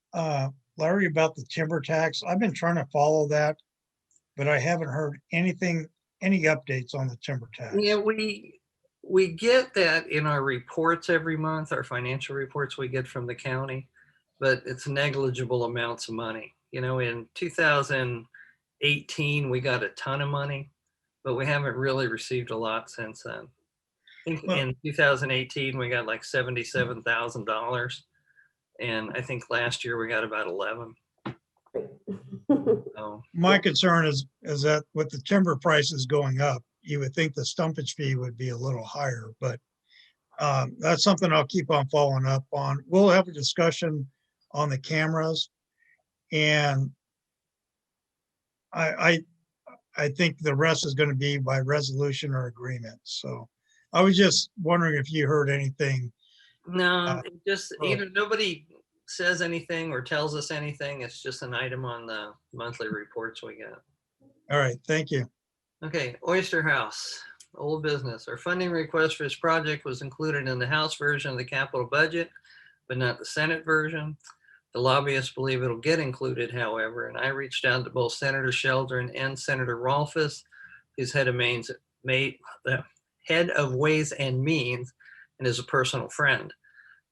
Speaker 3: Larry, about the timber tax? I've been trying to follow that, but I haven't heard anything, any updates on the timber tax.
Speaker 6: Yeah, we get that in our reports every month, our financial reports we get from the county, but it's negligible amounts of money. You know, in 2018, we got a ton of money, but we haven't really received a lot since then. I think in 2018, we got like $77,000. And I think last year we got about 11. So,
Speaker 3: My concern is that with the timber prices going up, you would think the stumpage fee would be a little higher, but that's something I'll keep on following up on. We'll have a discussion on the cameras, and I think the rest is going to be by resolution or agreement. So I was just wondering if you heard anything.
Speaker 6: no, it just either nobody says anything or tells us anything. It's just an item on the monthly reports we get.
Speaker 3: All right, thank you.
Speaker 6: Okay, Oyster House, old business. Our funding request for this project was included in the House version of the capital budget, but not the Senate version. The lobbyists believe it'll get included, however, and I reached out to both Senator Sheldon and Senator Rolfus, who's head of Ways and Means, and is a personal friend.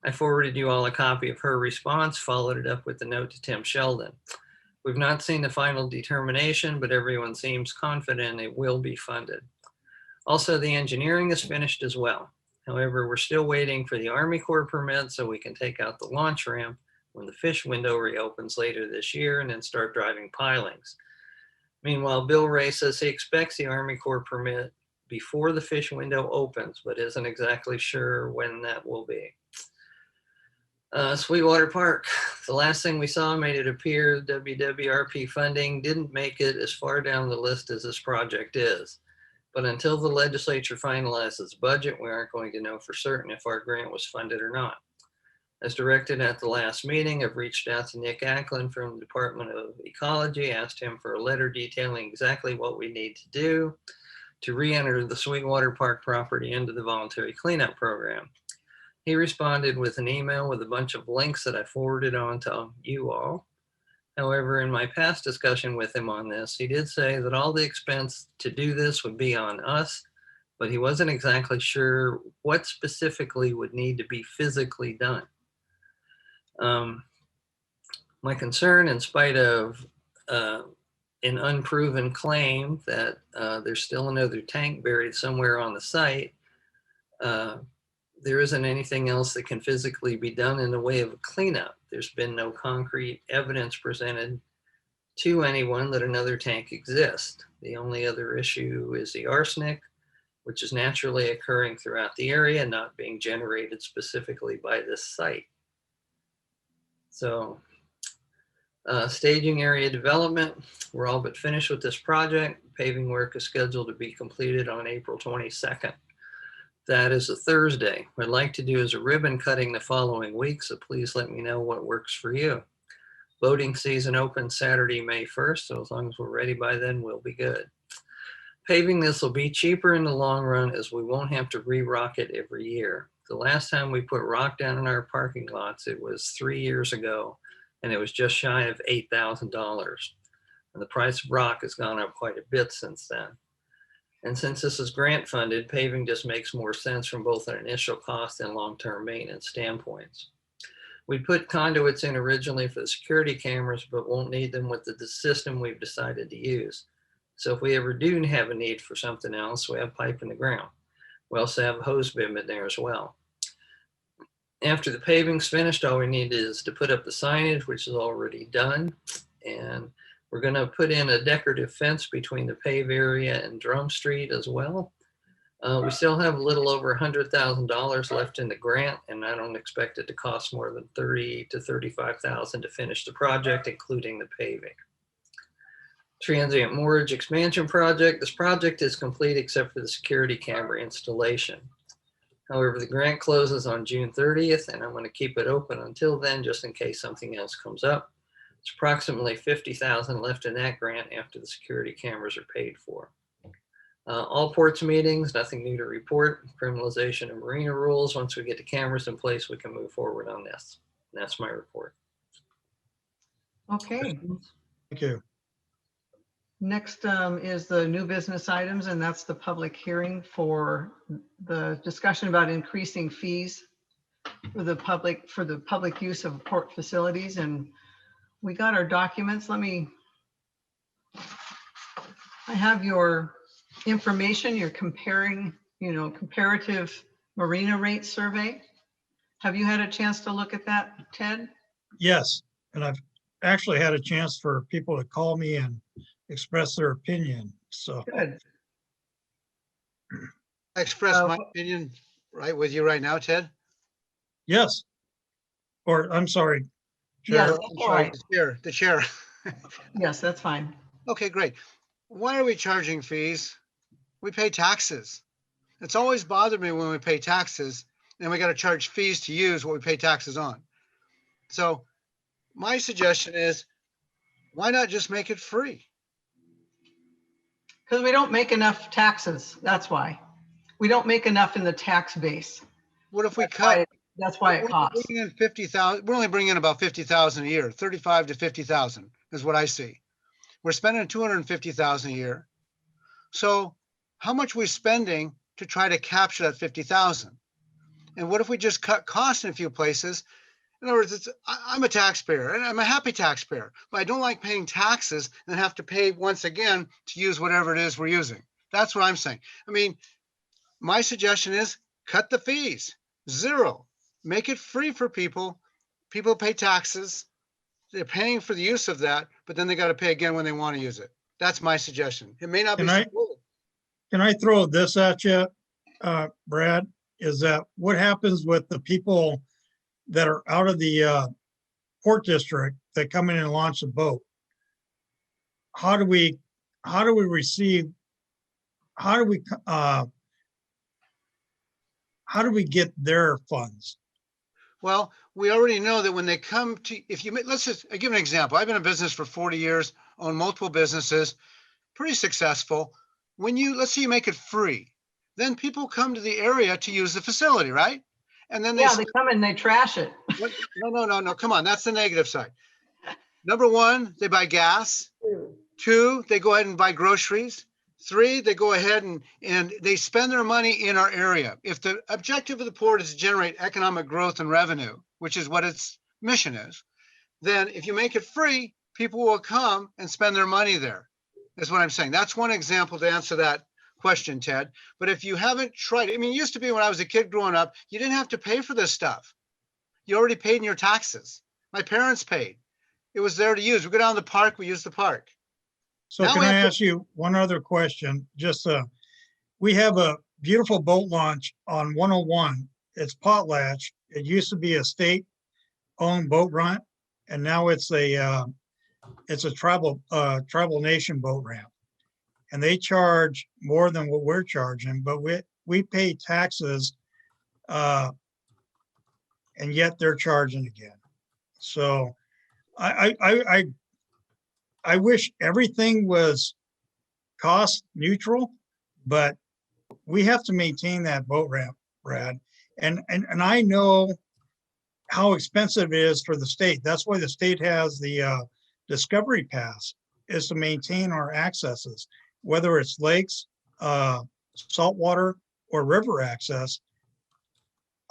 Speaker 6: I forwarded you all a copy of her response, followed it up with the note to Tim Sheldon. We've not seen the final determination, but everyone seems confident it will be funded. Also, the engineering is finished as well. However, we're still waiting for the Army Corps permit so we can take out the launch ramp when the fish window reopens later this year and then start driving pilings. Meanwhile, Bill Ray says he expects the Army Corps permit before the fish window opens, but isn't exactly sure when that will be. Sweetwater Park, the last thing we saw made it appear WWRP funding didn't make it as far down the list as this project is. But until the legislature finalizes the budget, we aren't going to know for certain if our grant was funded or not. As directed at the last meeting, I've reached out to Nick Acklin from the Department of Ecology, asked him for a letter detailing exactly what we need to do to re-enter the Sweetwater Park property into the voluntary cleanup program. He responded with an email with a bunch of links that I forwarded on to you all. However, in my past discussion with him on this, he did say that all the expense to do this would be on us, but he wasn't exactly sure what specifically would need to be physically done. My concern, in spite of an unproven claim that there's still another tank buried somewhere on the site, there isn't anything else that can physically be done in the way of a cleanup. There's been no concrete evidence presented to anyone that another tank exists. The only other issue is the arsenic, which is naturally occurring throughout the area, not being generated specifically by this site. So, staging area development, we're all but finished with this project. Paving work is scheduled to be completed on April 22nd. That is a Thursday. What I'd like to do is a ribbon cutting the following week, so please let me know what works for you. Boating season opens Saturday, May 1st, so as long as we're ready by then, we'll be good. Paving this will be cheaper in the long run as we won't have to re-rock it every year. The last time we put rock down in our parking lots, it was 3 years ago, and it was just shy of $8,000. And the price of rock has gone up quite a bit since then. And since this is grant funded, paving just makes more sense from both an initial cost and long-term maintenance standpoints. We put conduits in originally for the security cameras, but won't need them with the system we've decided to use. So if we ever do have a need for something else, we have pipe in the ground. We also have a hose bib in there as well. After the paving's finished, all we need is to put up the signage, which is already done. And we're gonna put in a decorative fence between the pave area and Drum Street as well. We still have a little over $100,000 left in the grant, and I don't expect it to cost more than $30,000 to $35,000 to finish the project, including the paving. Transient moorage expansion project. This project is complete except for the security camera installation. However, the grant closes on June 30th, and I'm going to keep it open until then, just in case something else comes up. It's approximately $50,000 left in that grant after the security cameras are paid for. All ports meetings, nothing new to report. Criminalization of marina rules. Once we get the cameras in place, we can move forward on this. And that's my report.
Speaker 4: Okay,
Speaker 3: Thank you.
Speaker 4: next is the new business items, and that's the public hearing for the discussion about increasing fees for the public use of port facilities. And we got our documents. I have your information, you're comparing, comparative marina rate survey. Have you had a chance to look at that, Ted?
Speaker 3: Yes, and I've actually had a chance for people to call me and express their opinion, so.
Speaker 4: Good.
Speaker 5: I express my opinion right with you right now, Ted.
Speaker 3: Yes. Or, I'm sorry.
Speaker 4: Yeah,
Speaker 3: Chair.
Speaker 4: that's all right.
Speaker 5: The chair.
Speaker 4: Yes, that's fine.
Speaker 5: Okay, great. Why are we charging fees? We pay taxes. It's always bothered me when we pay taxes and we got to charge fees to use what we pay taxes on. So my suggestion is, why not just make it free?
Speaker 4: Because we don't make enough taxes. That's why. We don't make enough in the tax base.
Speaker 5: What if we
Speaker 4: That's
Speaker 5: cut?
Speaker 4: why- That's why it costs.
Speaker 5: Bringing in 50,000, we're only bringing in about 50,000 a year, 35 to 50,000 is what I see. We're spending 250,000 a year. So how much are we spending to try to capture that 50,000? And what if we just cut costs in a few places? In other words, I'm a taxpayer and I'm a happy taxpayer, but I don't like paying taxes and have to pay once again to use whatever it is we're using. That's what I'm saying. I mean, my suggestion is cut the fees, zero, make it free for people. People pay taxes. They're paying for the use of that, but then they got to pay again when they want to use it. That's my suggestion. It may not be.
Speaker 3: Can I throw this at you, Brad? Is that what happens with the people that are out of the port district that come in and launch a boat? How do we get their funds?
Speaker 5: Well, we already know that when they come to, I'll give an example. I've been in business for 40 years, own multiple businesses, pretty successful. Let's say you make it free, then people come to the area to use the facility, right? And then
Speaker 4: They come and they trash it.
Speaker 5: No, come on, that's the negative side. Number one, they buy gas. Two, they go ahead and buy groceries. Three, they go ahead and they spend their money in our area. If the objective of the port is to generate economic growth and revenue, which is what its mission is, then if you make it free, people will come and spend their money there, is what I'm saying. That's one example to answer that question, Ted. But if you haven't tried, it used to be when I was a kid growing up, you didn't have to pay for this stuff. You already paid in your taxes. My parents paid. It was there to use. We go down to the park, we use the park.
Speaker 3: So can I ask you one other question? We have a beautiful boat launch on 101. It's Potlatch. It used to be a state-owned boat ramp, and now it's a tribal nation boat ramp. And they charge more than what we're charging, but we pay taxes, and yet they're charging again. So I wish everything was cost neutral, but we have to maintain that boat ramp, Brad. And I know how expensive it is for the state. That's why the state has the Discovery Pass, is to maintain our accesses, whether it's lakes, saltwater, or river access.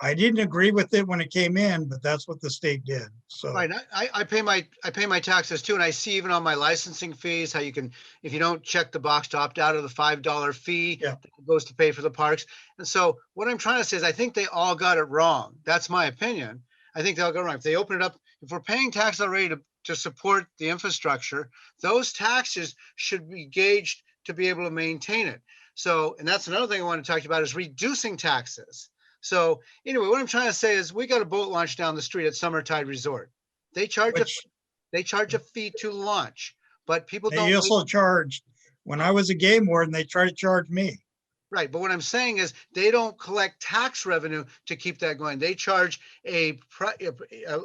Speaker 3: I didn't agree with it when it came in, but that's what the state did. So
Speaker 5: Right, I pay my taxes too, and I see even on my licensing fees, how you can, if you don't check the box to opt out of the $5 fee,
Speaker 3: Yeah.
Speaker 5: that goes to pay for the parks. And so what I'm trying to say is I think they all got it wrong. That's my opinion. I think they all got it wrong. If they open it up, if we're paying taxes already to support the infrastructure, those taxes should be gauged to be able to maintain it. So, and that's another thing I want to talk about is reducing taxes. So anyway, what I'm trying to say is we got a boat launch down the street at Summertide Resort. They charge
Speaker 3: which
Speaker 5: a fee to launch, but people
Speaker 3: they
Speaker 5: don't.
Speaker 3: also charged, when I was a game warden, they tried to charge me.
Speaker 5: Right, but what I'm saying is they don't collect tax revenue to keep that going. They charge a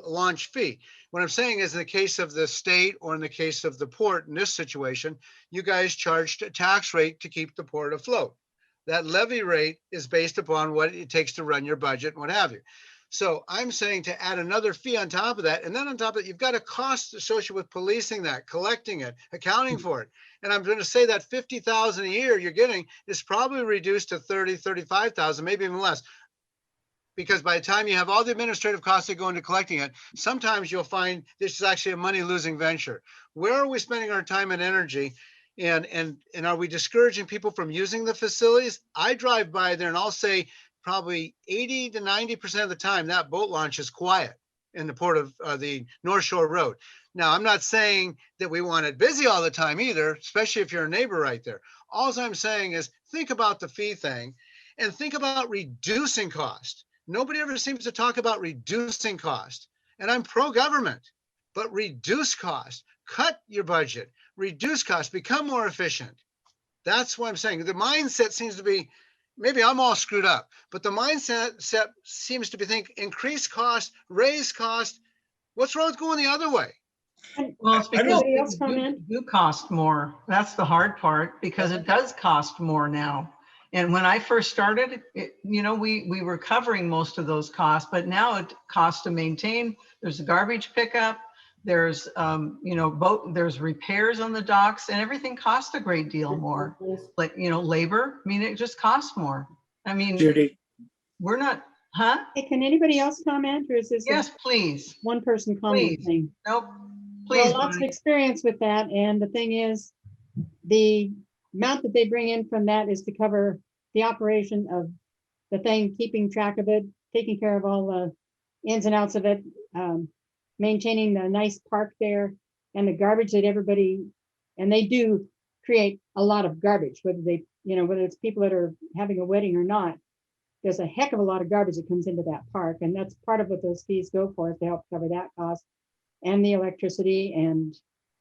Speaker 5: launch fee. What I'm saying is in the case of the state or in the case of the port, in this situation, you guys charged a tax rate to keep the port afloat. That levy rate is based upon what it takes to run your budget and what have you. So I'm saying to add another fee on top of that, and then on top of it, you've got a cost associated with policing that, collecting it, accounting for it. And I'm going to say that 50,000 a year you're getting is probably reduced to 30, 35,000, maybe even less. Because by the time you have all the administrative costs that go into collecting it, sometimes you'll find this is actually a money losing venture. Where are we spending our time and energy? And are we discouraging people from using the facilities? I drive by there and I'll say probably 80 to 90% of the time that boat launch is quiet in the port of the North Shore Road. Now, I'm not saying that we want it busy all the time either, especially if you're a neighbor right there. All I'm saying is think about the fee thing and think about reducing cost. Nobody ever seems to talk about reducing cost. And I'm pro-government, but reduce cost, cut your budget, reduce costs, become more efficient. That's what I'm saying. The mindset seems to be, maybe I'm all screwed up, but the mindset seems to be think increase cost, raise cost. What's wrong with going the other way?
Speaker 4: Well, it's
Speaker 3: I
Speaker 4: because
Speaker 2: Anybody else
Speaker 4: things
Speaker 2: comment?
Speaker 4: do cost more. That's the hard part, because it does cost more now. And when I first started, we were covering most of those costs, but now it costs to maintain. There's a garbage pickup. There's, there's repairs on the docks, and everything costs a great deal more. Like, labor, I mean, it just costs more. I mean,
Speaker 1: Judy,
Speaker 4: we're not, huh?
Speaker 7: Hey, can anybody else comment, or is this a
Speaker 4: Yes, please.
Speaker 7: one person commenting?
Speaker 4: Nope.
Speaker 7: Well,
Speaker 4: Please.
Speaker 7: lots of
Speaker 4: Bonnie.
Speaker 7: experience with that, and the thing is, the amount that they bring in from that is to cover the operation of the thing, keeping track of it, taking care of all the ins and outs of it, maintaining the nice park there, and the garbage that everybody, and they do create a lot of garbage, whether it's people that are having a wedding or not. There's a heck of a lot of garbage that comes into that park, and that's part of what those fees go for, is to help cover that cost and the electricity and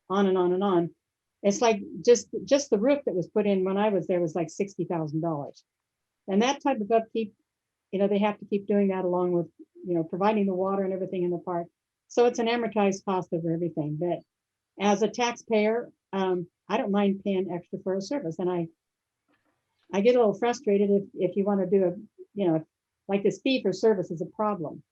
Speaker 7: on and on and on. It's like just the roof that was put in when I was there was like $60,000. And that type of upkeep, they have to keep doing that along with, providing the water and everything in the park. So it's an amortized cost over everything. But as a taxpayer, I don't mind paying extra for a service. And I get a little frustrated if you want to do like this fee for service is a problem.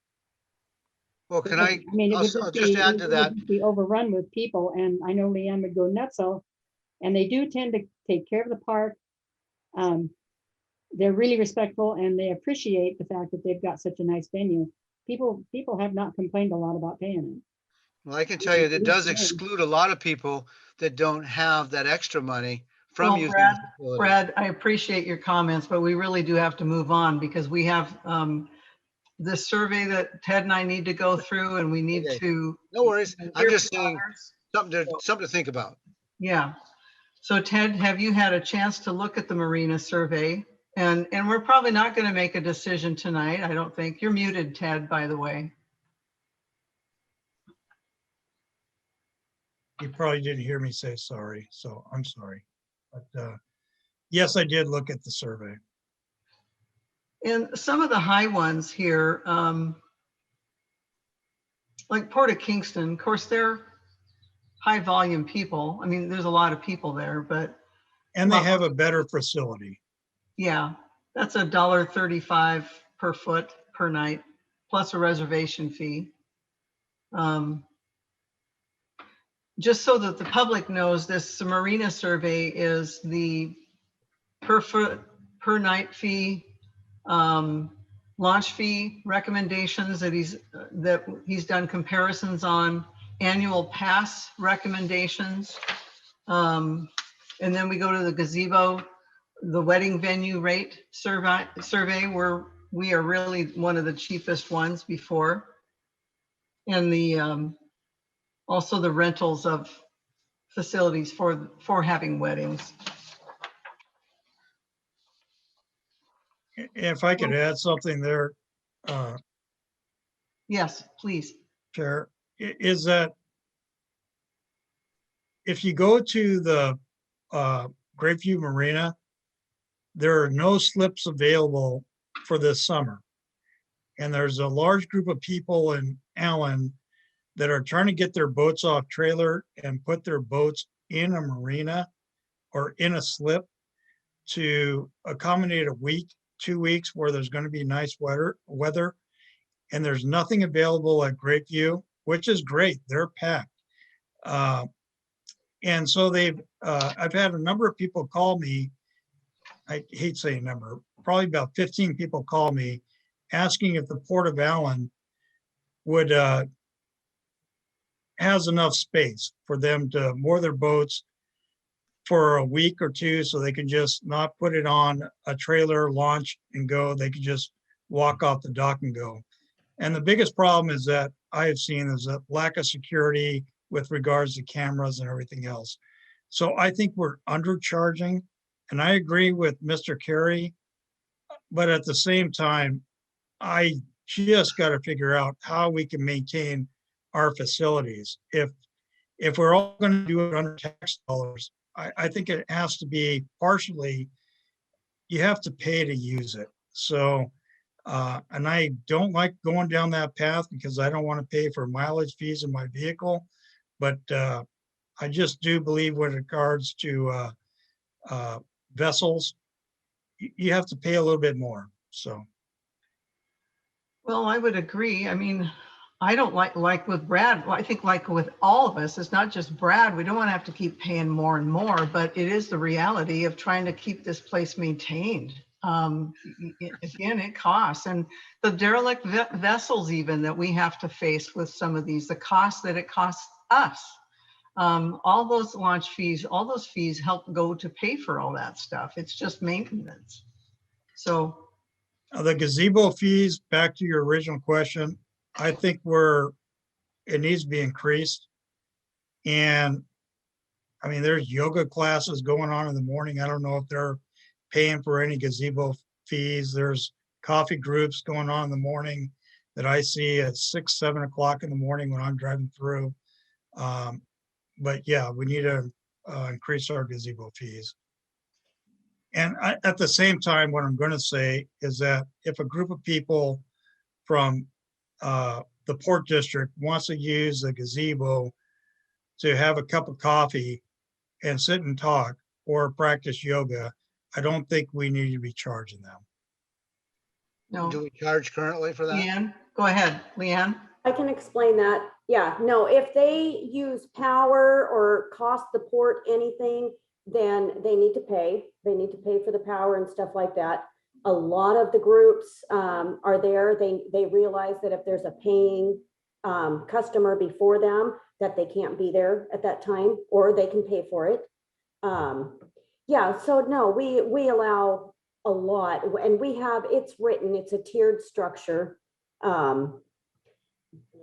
Speaker 5: Well, can
Speaker 7: Because,
Speaker 5: I,
Speaker 7: mean, it
Speaker 5: I'll
Speaker 7: would
Speaker 5: just add to that.
Speaker 7: be overrun with people, and I know Leanne would go nuts. And they do tend to take care of the park. They're really respectful, and they appreciate the fact that they've got such a nice venue. People have not complained a lot about paying it.
Speaker 5: Well, I can tell you that does exclude a lot of people that don't have that extra money from
Speaker 4: Well,
Speaker 5: using the facility.
Speaker 4: Brad, I appreciate your comments, but we really do have to move on, because we have this survey that Ted and I need to go through, and we need
Speaker 5: Okay.
Speaker 4: to.
Speaker 5: No worries. I'm
Speaker 4: hear
Speaker 5: just
Speaker 4: from
Speaker 5: saying
Speaker 4: others.
Speaker 5: something to think about.
Speaker 4: Yeah. So Ted, have you had a chance to look at the marina survey? And we're probably not going to make a decision tonight, I don't think. You're muted, Ted, by the way.
Speaker 3: You probably didn't hear me say sorry, so I'm sorry. But yes, I did look at the survey.
Speaker 4: And some of the high ones here, like Port of Kingston, of course, they're high volume people. I mean, there's a lot of people there, but.
Speaker 3: And they have a better facility.
Speaker 4: Yeah, that's $1.35 per foot per night, plus a reservation fee. Just so that the public knows, this marina survey is the per foot per night fee, launch fee recommendations that he's done comparisons on, annual pass recommendations. And then we go to the gazebo, the wedding venue rate survey where we are really one of the cheapest ones before. And the also the rentals of facilities for having weddings.
Speaker 3: If I could add something there,
Speaker 4: Yes, please.
Speaker 3: Chair, is that if you go to the Grapeview Marina, there are no slips available for this summer. And there's a large group of people in Allyn that are trying to get their boats off trailer and put their boats in a marina or in a slip to accommodate a week, 2 weeks where there's going to be nice weather. And there's nothing available at Grapeview, which is great. They're packed. And so I've had a number of people call me. I hate saying number, probably about 15 people call me asking if the Port of Allyn would has enough space for them to moor their boats for a week or two so they can just not put it on a trailer, launch and go. They can just walk off the dock and go. And the biggest problem is that I have seen is a lack of security with regards to cameras and everything else. So I think we're undercharging, and I agree with Mr. Carey, but at the same time, I just got to figure out how we can maintain our facilities. If we're all going to do it under tax dollars, I think it has to be partially, you have to pay to use it. So, and I don't like going down that path because I don't want to pay for mileage fees in my vehicle. But I just do believe with regards to vessels, you have to pay a little bit more, so.
Speaker 4: Well, I would agree. I mean, I don't like with Brad, I think like with all of us, it's not just Brad. We don't want to have to keep paying more and more, but it is the reality of trying to keep this place maintained. Again, it costs. And the derelict vessels even that we have to face with some of these, the cost that it costs us. All those launch fees, all those fees help go to pay for all that stuff. It's just maintenance. So
Speaker 3: the gazebo fees, back to your original question, I think it needs to be increased. And I mean, there's yoga classes going on in the morning. I don't know if they're paying for any gazebo fees. There's coffee groups going on in the morning that I see at 6, 7 o'clock in the morning when I'm driving through. But yeah, we need to increase our gazebo fees. And at the same time, what I'm going to say is that if a group of people from the Port District wants to use the gazebo to have a cup of coffee and sit and talk or practice yoga, I don't think we need to be charging them.
Speaker 4: no.
Speaker 5: Do we charge currently for that?
Speaker 4: Leanne, go ahead, Leanne.
Speaker 2: I can explain that. Yeah, no, if they use power or cost the port anything, then they need to pay. They need to pay for the power and stuff like that. A lot of the groups are there. They realize that if there's a paying customer before them, that they can't be there at that time, or they can pay for it. Yeah, so no, we allow a lot, and we have, it's written, it's a tiered structure.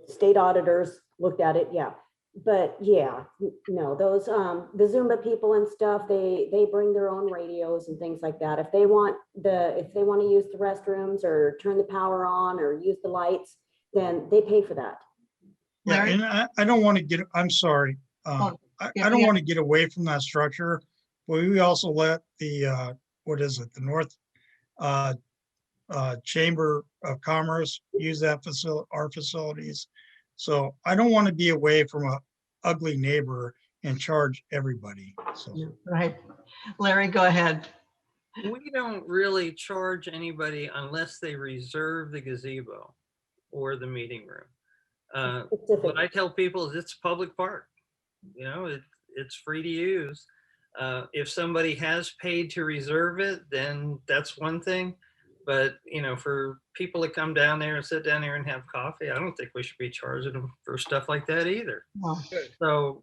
Speaker 2: State auditors looked at it, yeah. But yeah, no, those the Zumba people and stuff, they bring their own radios and things like that. If they want to use the restrooms or turn the power on or use the lights, then they pay for that.
Speaker 3: Yeah,
Speaker 4: Larry?
Speaker 3: and I don't want to get, I'm sorry. I don't want to get away from that structure, but we also let the, what is it, the North Chamber of Commerce use that our facilities. So I don't want to be away from a ugly neighbor and charge everybody. So
Speaker 4: Right. Larry, go ahead.
Speaker 6: We don't really charge anybody unless they reserve the gazebo or the meeting room.
Speaker 2: Specific.
Speaker 6: What I tell people is it's a public park. You know, it's free to use. If somebody has paid to reserve it, then that's one thing. But, for people to come down there and sit down there and have coffee, I don't think we should be charging them for stuff like that either.
Speaker 4: Well,
Speaker 5: Good.
Speaker 6: So,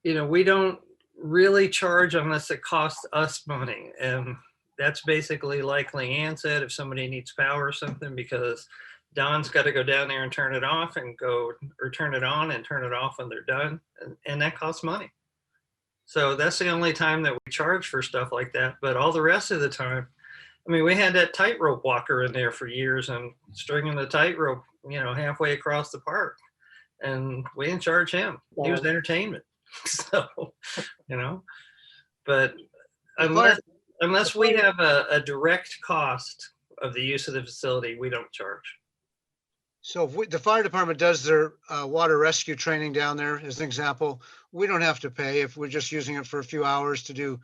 Speaker 6: we don't really charge unless it costs us money. And that's basically, like Leanne said, if somebody needs power or something, because Don's got to go down there and turn it off and go, or turn it on and turn it off when they're done. And that costs money. So that's the only time that we charge for stuff like that. But all the rest of the time, I mean, we had that tightrope walker in there for years and stringing the tightrope, halfway across the park. And we didn't charge him. He was entertainment. So, but unless we have a direct cost of the use of the facility, we don't charge.
Speaker 5: So if the fire department does their water rescue training down there, as an example, we don't have to pay if we're just using it for a few hours to do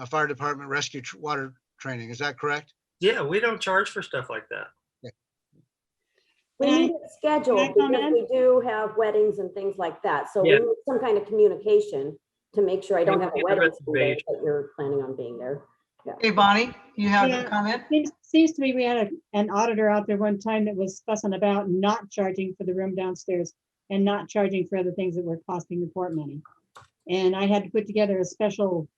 Speaker 5: fire department rescue water training. Is that correct?
Speaker 6: Yeah, we don't charge for stuff like that.
Speaker 2: We
Speaker 7: Can I-
Speaker 2: need it scheduled
Speaker 7: can I
Speaker 2: because
Speaker 7: comment?
Speaker 2: we do have weddings and things like that. So we
Speaker 6: Yeah.
Speaker 2: need some kind of communication to make sure I don't have a
Speaker 6: Make a
Speaker 2: wedding someday
Speaker 6: reservation.
Speaker 2: that you're planning on being there.
Speaker 4: Hey, Bonnie, you have
Speaker 7: Yeah.
Speaker 4: a comment?
Speaker 7: Seems to me we had an auditor out there one time that was fussing about not charging for the room downstairs and not charging for other things that were costing the port money. And I had to put together a special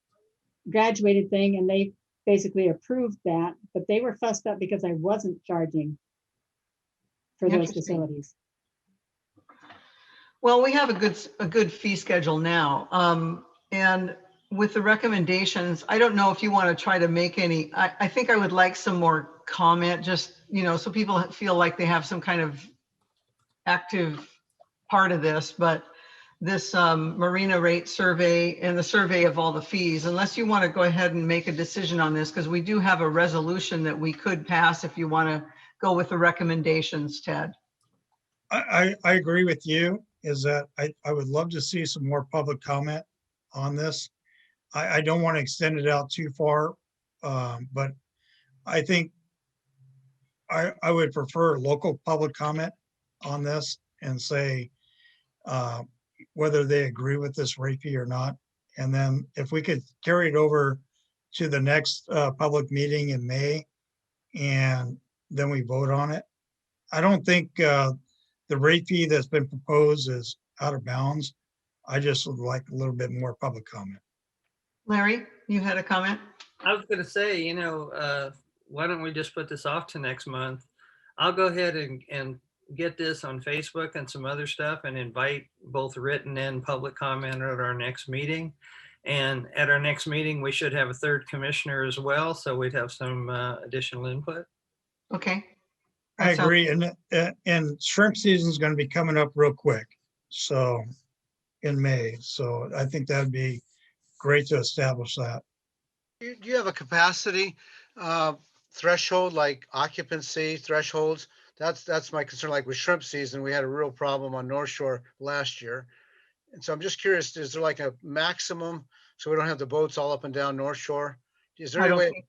Speaker 7: graduated thing and they basically approved that, but they were fussed up because I wasn't charging for those
Speaker 4: Interesting.
Speaker 7: facilities.
Speaker 4: Well, we have a good fee schedule now. And with the recommendations, I don't know if you want to try to make any, I think I would like some more comment, just, so people feel like they have some kind of active part of this, but this marina rate survey and the survey of all the fees, unless you want to go ahead and make a decision on this, because we do have a resolution that we could pass if you want to go with the recommendations, Ted.
Speaker 3: I agree with you, is that I would love to see some more public comment on this. I don't want to extend it out too far, but I think I would prefer local public comment on this and say whether they agree with this rate fee or not. And then if we could carry it over to the next public meeting in May and then we vote on it. I don't think the rate fee that's been proposed is out of bounds. I just would like a little bit more public comment.
Speaker 4: Larry, you had a comment?
Speaker 6: I was going to say, why don't we just put this off to next month? I'll go ahead and get this on Facebook and some other stuff and invite both written and public comment at our next meeting. And at our next meeting, we should have a third commissioner as well. So we'd have some additional input.
Speaker 4: Okay.
Speaker 3: I
Speaker 4: That sounds-
Speaker 3: agree. And shrimp season is going to be coming up real quick. So in May. So I think that'd be great to establish that.
Speaker 5: Do you have a capacity threshold, like occupancy thresholds? That's my concern. Like with shrimp season, we had a real problem on North Shore last year. And so I'm just curious, is there like a maximum so we don't have the boats all up and down North Shore? Is there
Speaker 4: I
Speaker 5: any
Speaker 4: don't
Speaker 5: way?
Speaker 4: think-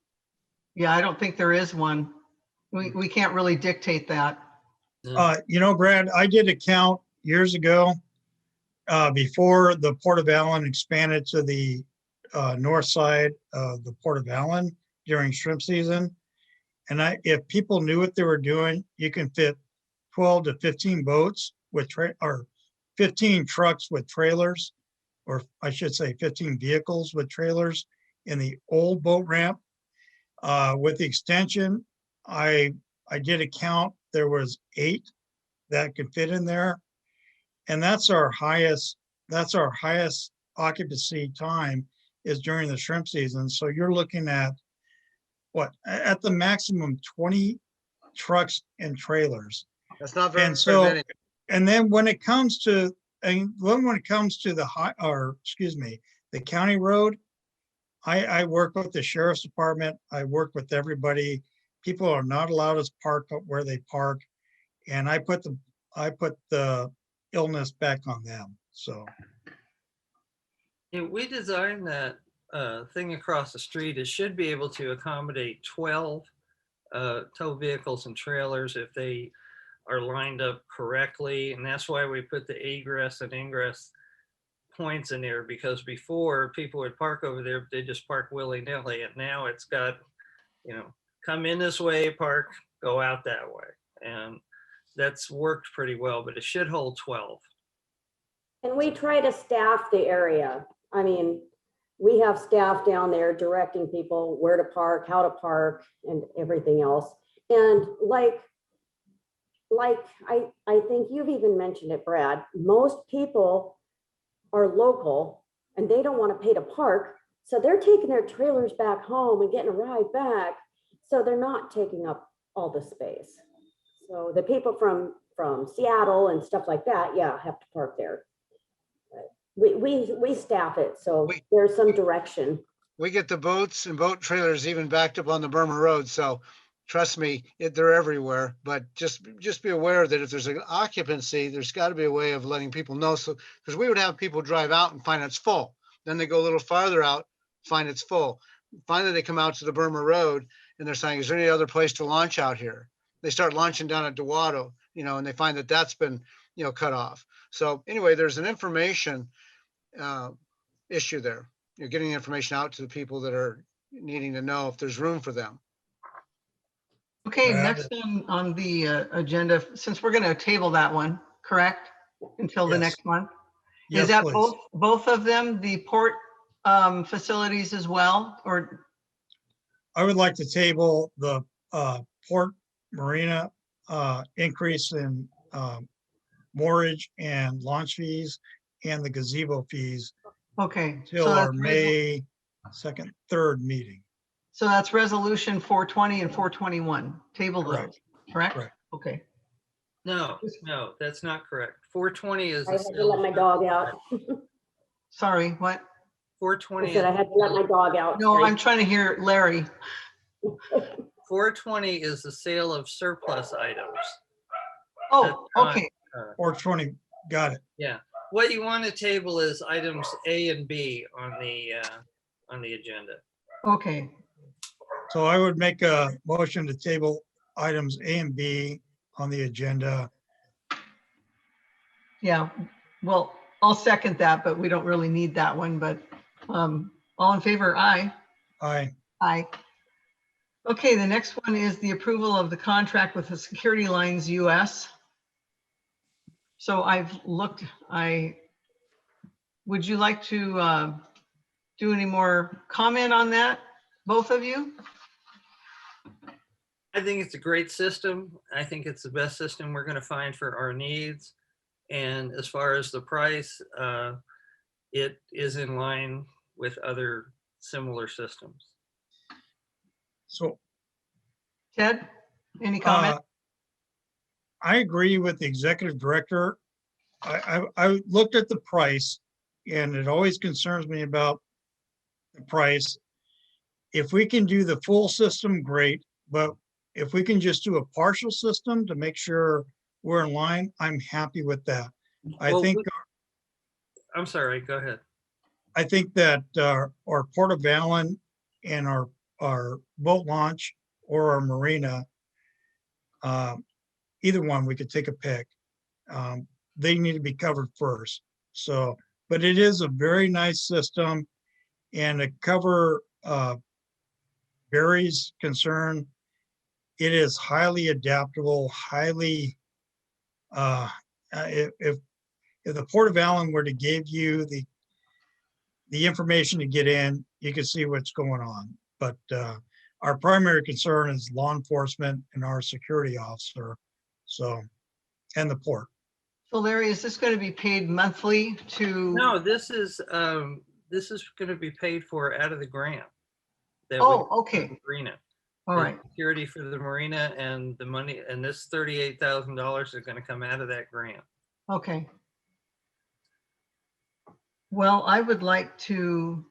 Speaker 4: Yeah, I don't think there is one. We can't really dictate that.
Speaker 3: Brad, I did a count years ago before the Port of Allyn expanded to the north side of the Port of Allyn during shrimp season. And if people knew what they were doing, you can fit 12 to 15 boats with or 15 trucks with trailers, or I should say 15 vehicles with trailers in the old boat ramp. With the extension, I did a count. There was 8 that could fit in there. And that's our highest occupancy time is during the shrimp season. So you're looking at at the maximum 20 trucks and trailers.
Speaker 5: That's not very
Speaker 3: And so,
Speaker 5: many.
Speaker 3: and then when it comes to the the county road, I work with the sheriff's department. I work with everybody. People are not allowed to park up where they park. And I put the illness back on them. So
Speaker 6: We designed that thing across the street. It should be able to accommodate 12 tow vehicles and trailers if they are lined up correctly. And that's why we put the egress and ingress points in there, because before people would park over there, they just park willy-nilly. And now it's got, come in this way, park, go out that way. And that's worked pretty well, but it should hold 12.
Speaker 2: And we try to staff the area. I mean, we have staff down there directing people where to park, how to park, and everything else. And like I think you've even mentioned it, Brad, most people are local and they don't want to pay to park. So they're taking their trailers back home and getting a ride back. So they're not taking up all the space. So the people from Seattle and stuff like that, yeah, have to park there. We staff it, so there's some direction.
Speaker 5: We get the boats and boat trailers even backed up on the Burma Road. So trust me, they're everywhere. But just be aware that if there's an occupancy, there's got to be a way of letting people know. So because we would have people drive out and find it's full. Then they go a little farther out, find it's full. Finally, they come out to the Burma Road and they're saying, is there any other place to launch out here? They start launching down at Dewato, and they find that that's been, cut off. So anyway, there's an information issue there. You're getting information out to the people that are needing to know if there's room for them.
Speaker 4: Okay,
Speaker 3: Brad?
Speaker 4: next on the agenda, since we're going to table that one, correct? Until the
Speaker 3: Yes.
Speaker 4: next one?
Speaker 3: Yes,
Speaker 4: Is that
Speaker 3: please.
Speaker 4: both of them, the port facilities as well, or?
Speaker 3: I would like to table the port marina increase in moorage and launch fees and the gazebo fees
Speaker 4: Okay.
Speaker 3: till
Speaker 4: so
Speaker 3: our
Speaker 4: that's
Speaker 3: May 2nd, 3rd meeting.
Speaker 4: So that's resolution 420 and 421. Table those,
Speaker 3: Correct.
Speaker 4: correct?
Speaker 3: Correct.
Speaker 4: Okay.
Speaker 6: No, that's not correct. 420 is
Speaker 2: I
Speaker 6: the
Speaker 2: had to
Speaker 6: sale
Speaker 2: let
Speaker 6: of
Speaker 2: my dog out.
Speaker 4: Sorry, what?
Speaker 2: I
Speaker 6: 420
Speaker 2: said I
Speaker 6: is,
Speaker 2: had to let my dog out.
Speaker 4: No, I'm trying to hear Larry.
Speaker 6: 420 is the sale of surplus items.
Speaker 4: Oh, okay.
Speaker 3: Or 20, got it.
Speaker 6: Yeah, what you want to table is items A and B on the agenda.
Speaker 4: Okay.
Speaker 3: So I would make a motion to table items A and B on the agenda.
Speaker 4: Yeah. Well, I'll second that, but we don't really need that one. But all in favor, aye.
Speaker 3: Aye.
Speaker 4: Aye. Okay, the next one is the approval of the contract with the Security Lines US. So I've looked, would you like to do any more comment on that, both of you?
Speaker 6: I think it's a great system. I think it's the best system we're going to find for our needs. And as far as the price, it is in line with other similar systems.
Speaker 3: So
Speaker 4: Ted, any comment?
Speaker 3: I agree with the executive director. I looked at the price and it always concerns me about the price. If we can do the full system, great, but if we can just do a partial system to make sure we're in line, I'm happy with that.
Speaker 6: Well, I'm sorry, go ahead.
Speaker 3: I think that our Port of Allyn and our boat launch or our marina, either one, we could take a pick. They need to be covered first. So, but it is a very nice system, and to cover Barry's concern, it is highly adaptable, highly, if the Port of Allyn were to give you the information to get in, you can see what's going on. But our primary concern is law enforcement and our security officer, so, and the port.
Speaker 4: So Larry, is this going to be paid monthly to?
Speaker 6: No, this is going to be paid for out of the grant.
Speaker 4: Oh, okay.
Speaker 6: Marina.
Speaker 4: All right.
Speaker 6: Security for the marina and the money, and this $38,000 is going to come out of that grant.
Speaker 4: Okay. Well, I would like to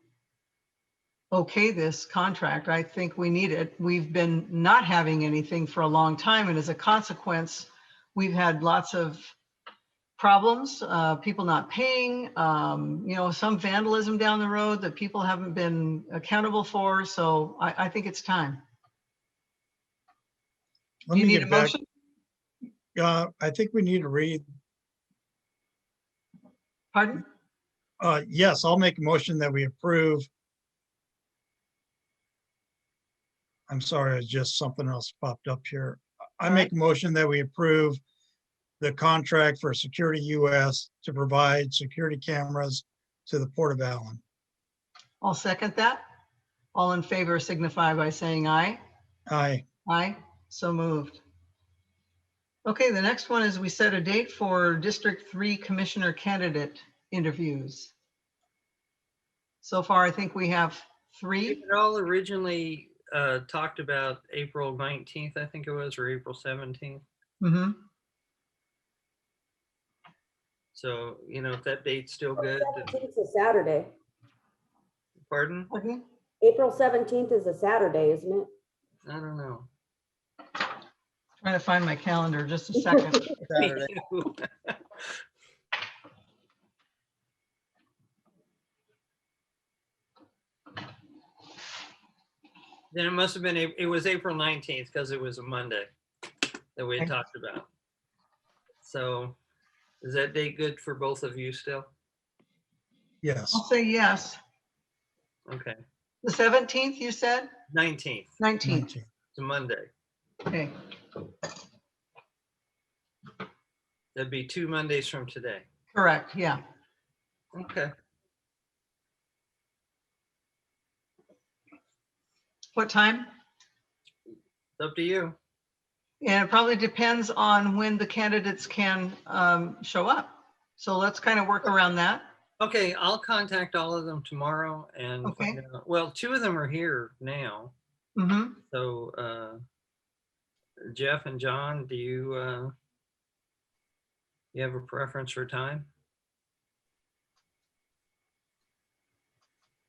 Speaker 4: okay this contract. I think we need it. We've been not having anything for a long time, and as a consequence, we've had lots of problems, people not paying, some vandalism down the road that people haven't been accountable for. So I think it's time.
Speaker 3: Let
Speaker 4: Do you
Speaker 3: me
Speaker 4: need
Speaker 3: get
Speaker 4: a
Speaker 3: back.
Speaker 4: motion?
Speaker 3: I think we need to read.
Speaker 4: Pardon?
Speaker 3: Yes, I'll make a motion that we approve I'm sorry, it's just something else popped up here. I make a motion that we approve the contract for Security US to provide security cameras to the Port of Allyn.
Speaker 4: I'll second that. All in favor signify by saying aye.
Speaker 3: Aye.
Speaker 4: Aye, so moved. Okay, the next one is we set a date for District 3 Commissioner candidate interviews. So far, I think we have
Speaker 6: We
Speaker 4: 3.
Speaker 6: had all originally talked about April 19th, I think it was, or April 17th.
Speaker 4: Mm-hmm.
Speaker 6: So, you know, if that date's still good, then-
Speaker 2: 17th is a Saturday.
Speaker 6: pardon?
Speaker 4: Okay.
Speaker 2: April 17th is a Saturday, isn't it?
Speaker 6: I don't know.
Speaker 4: Trying to find my calendar, just a second.
Speaker 6: Me too. Then it must have been, it was April 19th because it was a Monday that we had
Speaker 4: Okay.
Speaker 6: talked about. So is that date good for both of you still?
Speaker 3: Yes.
Speaker 4: I'll say yes.
Speaker 6: Okay,
Speaker 4: The 17th, you said?
Speaker 6: 19th,
Speaker 4: 19th.
Speaker 3: 19.
Speaker 6: it's a Monday.
Speaker 4: Okay,
Speaker 6: That'd be 2 Mondays from today.
Speaker 4: correct, yeah.
Speaker 6: Okay,
Speaker 4: What time?
Speaker 6: it's up to you.
Speaker 4: And it probably depends on when the candidates can show up. So let's kind of work around that.
Speaker 6: Okay, I'll contact all of them tomorrow and
Speaker 4: Okay.
Speaker 6: find out. Well, 2 of them are here now.
Speaker 4: Mm-hmm.
Speaker 6: So Jeff and John, do you have a preference for time?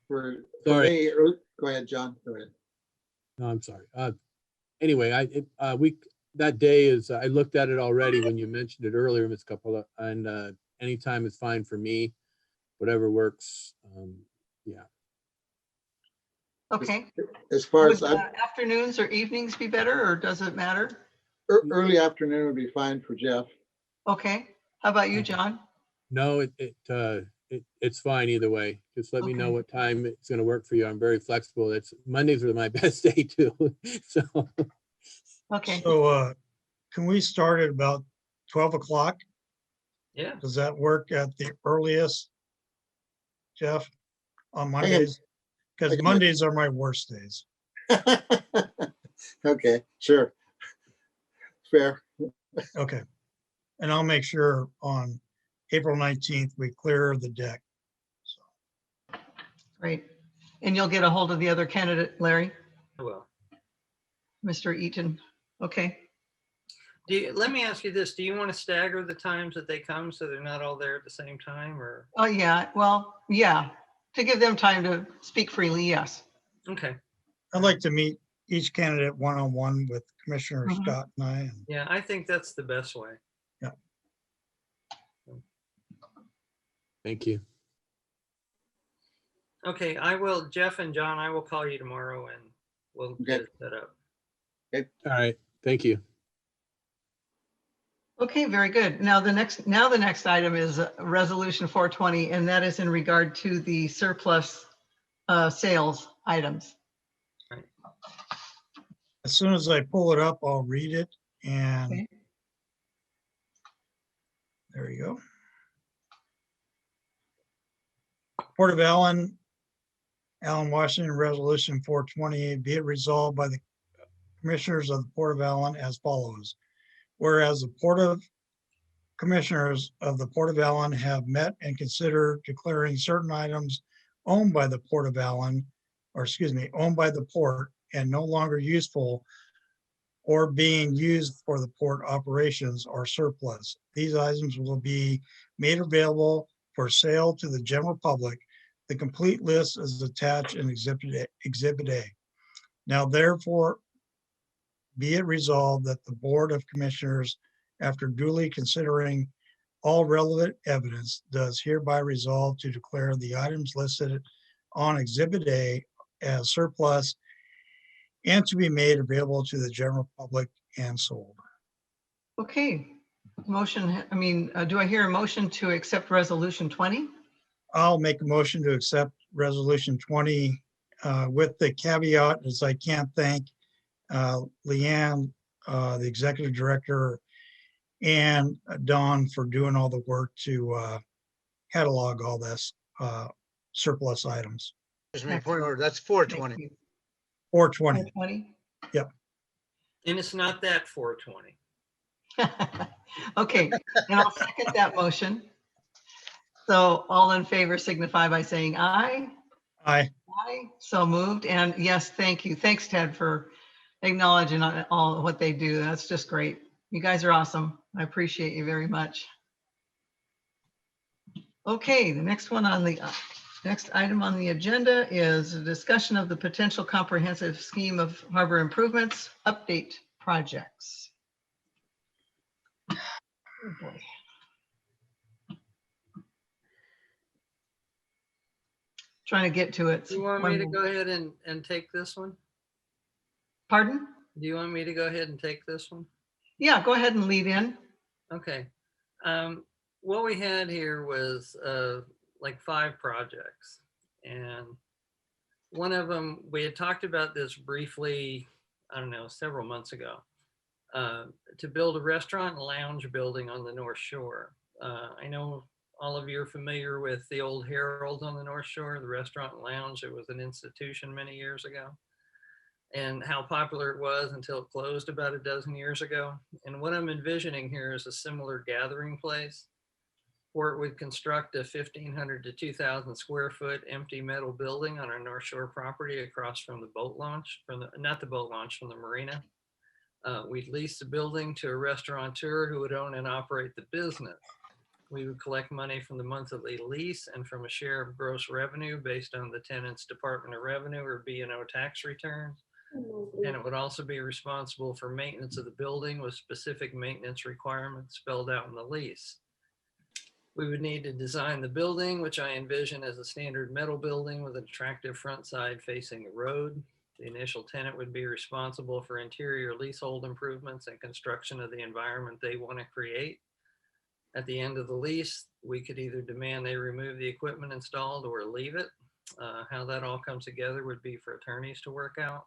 Speaker 8: For
Speaker 9: Sorry.
Speaker 8: me, go ahead, John. Go ahead.
Speaker 9: No, I'm sorry. Anyway, that day is, I looked at it already when you mentioned it earlier, Ms. Capola, and anytime is fine for me, whatever works. Yeah.
Speaker 4: Okay.
Speaker 8: As far
Speaker 4: Would
Speaker 8: as I'm,
Speaker 4: afternoons or evenings be better, or does it matter?
Speaker 8: early afternoon would be fine for Jeff.
Speaker 4: Okay. How about you, John?
Speaker 9: No, it's fine either way. Just let me know
Speaker 4: Okay.
Speaker 9: what time it's gonna work for you. I'm very flexible. Mondays are my best day too. So,
Speaker 4: Okay.
Speaker 3: So can we start at about 12 o'clock?
Speaker 6: Yeah,
Speaker 3: Does that work at the earliest, Jeff, on
Speaker 8: can-
Speaker 3: Mondays?
Speaker 8: I
Speaker 3: Because
Speaker 8: can-
Speaker 3: Mondays are my worst days.
Speaker 8: Okay, sure. Fair.
Speaker 3: Okay. And I'll make sure on April 19th, we clear the deck. So,
Speaker 4: Great. And you'll get a hold of the other candidate, Larry,
Speaker 6: well,
Speaker 4: Mr. Eaton. Okay.
Speaker 6: let me ask you this. Do you want to stagger the times that they come so they're not all there at the same time or?
Speaker 4: Oh, yeah. Well, yeah. To give them time to speak freely, yes.
Speaker 6: Okay,
Speaker 3: I'd like to meet each candidate one-on-one with Commissioner
Speaker 4: Mhm.
Speaker 3: Scott and I. And
Speaker 6: yeah, I think that's the best way.
Speaker 9: thank you.
Speaker 6: Okay, I will, Jeff and John, I will call you tomorrow and we'll get it set up.
Speaker 9: All right, thank you.
Speaker 4: Okay, very good. Now the next item is Resolution 420, and that is in regard to the surplus sales items.
Speaker 3: as soon as I pull it up, I'll read it. And
Speaker 4: Okay.
Speaker 3: there you go. Port of Allyn, Washington, Resolution 420, be it resolved by the Commissioners of the Port of Allyn as follows. Whereas the Port of Commissioners of the Port of Allyn have met and considered declaring certain items owned by the Port of Allyn, or excuse me, owned by the port and no longer useful or being used for the port operations are surplus. These items will be made available for sale to the general public. The complete list is attached in Exhibit A. Now therefore, be it resolved that the Board of Commissioners, after duly considering all relevant evidence, does hereby resolve to declare the items listed on Exhibit A as surplus and to be made available to the general public and sold.
Speaker 4: Okay, motion, do I hear a motion to accept Resolution 20?
Speaker 3: I'll make a motion to accept Resolution 20 with the caveat, as I can't thank Leanne, the executive director, and Dawn for doing all the work to catalog all this surplus items.
Speaker 5: Just make point of order. That's 420.
Speaker 4: Thank you.
Speaker 3: 420.
Speaker 4: 420?
Speaker 6: And it's not that 420.
Speaker 4: Okay, and I'll second that motion. So all in favor signify by saying aye.
Speaker 3: Aye.
Speaker 4: Aye, so moved. And yes, thank you. Thanks, Ted, for acknowledging all what they do. That's just great. You guys are awesome. I appreciate you very much. Okay, the next one on the next item on the agenda is a discussion of the potential comprehensive scheme of harbor improvements update projects. Oh boy. Trying to get to it.
Speaker 6: Do you want me to go ahead and take this one?
Speaker 4: Pardon?
Speaker 6: Do you want me to go ahead and take this one?
Speaker 4: Yeah, go ahead and lead in.
Speaker 6: Okay. What we had here was like 5 projects. And one of them, we had talked about this briefly, I don't know, several months ago, to build a restaurant and lounge building on the North Shore. I know all of you are familiar with the old Herald on the North Shore, the restaurant and lounge. It was an institution many years ago, and how popular it was until it closed about a dozen years ago. And what I'm envisioning here is a similar gathering place where it would construct a 1,500 to 2,000 square foot empty metal building on our North Shore property across from the boat launch, not the boat launch, from the marina. We'd lease the building to a restaurateur who would own and operate the business. We would collect money from the monthly lease and from a share of gross revenue based on the tenant's Department of Revenue or B&O tax returns. And it would also be responsible for maintenance of the building with specific maintenance requirements spelled out in the lease. We would need to design the building, which I envision as a standard metal building with an attractive front side facing the road. The initial tenant would be responsible for interior leasehold improvements and construction of the environment they want to create. At the end of the lease, we could either demand they remove the equipment installed or leave it. How that all comes together would be for attorneys to work out.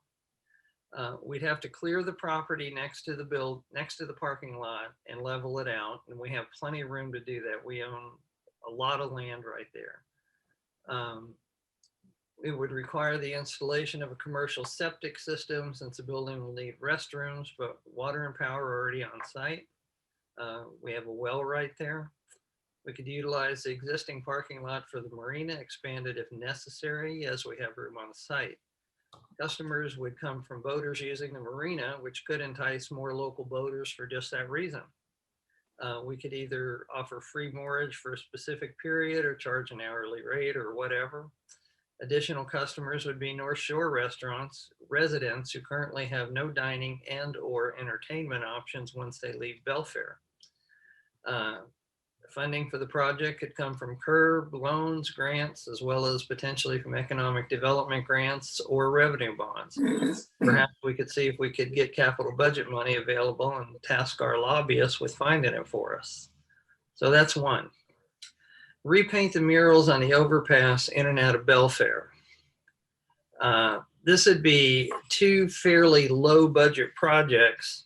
Speaker 6: We'd have to clear the property next to the parking lot and level it out. And we have plenty of room to do that. We own a lot of land right there. It would require the installation of a commercial septic system since the building will need restrooms, but water and power are already on site. We have a well right there. We could utilize the existing parking lot for the marina, expand it if necessary, as we have room on the site. Customers would come from boaters using the marina, which could entice more local boaters for just that reason. We could either offer free moorage for a specific period or charge an hourly rate or whatever. Additional customers would be North Shore residents who currently have no dining and or entertainment options once they leave Belfair. Funding for the project could come from CURB, loans, grants, as well as potentially from economic development grants or revenue bonds. Perhaps we could see if we could get capital budget money available and task our lobbyists with finding it for us. So that's one. Repaint the murals on the overpass in and out of Belfair. This would be 2 fairly low budget projects,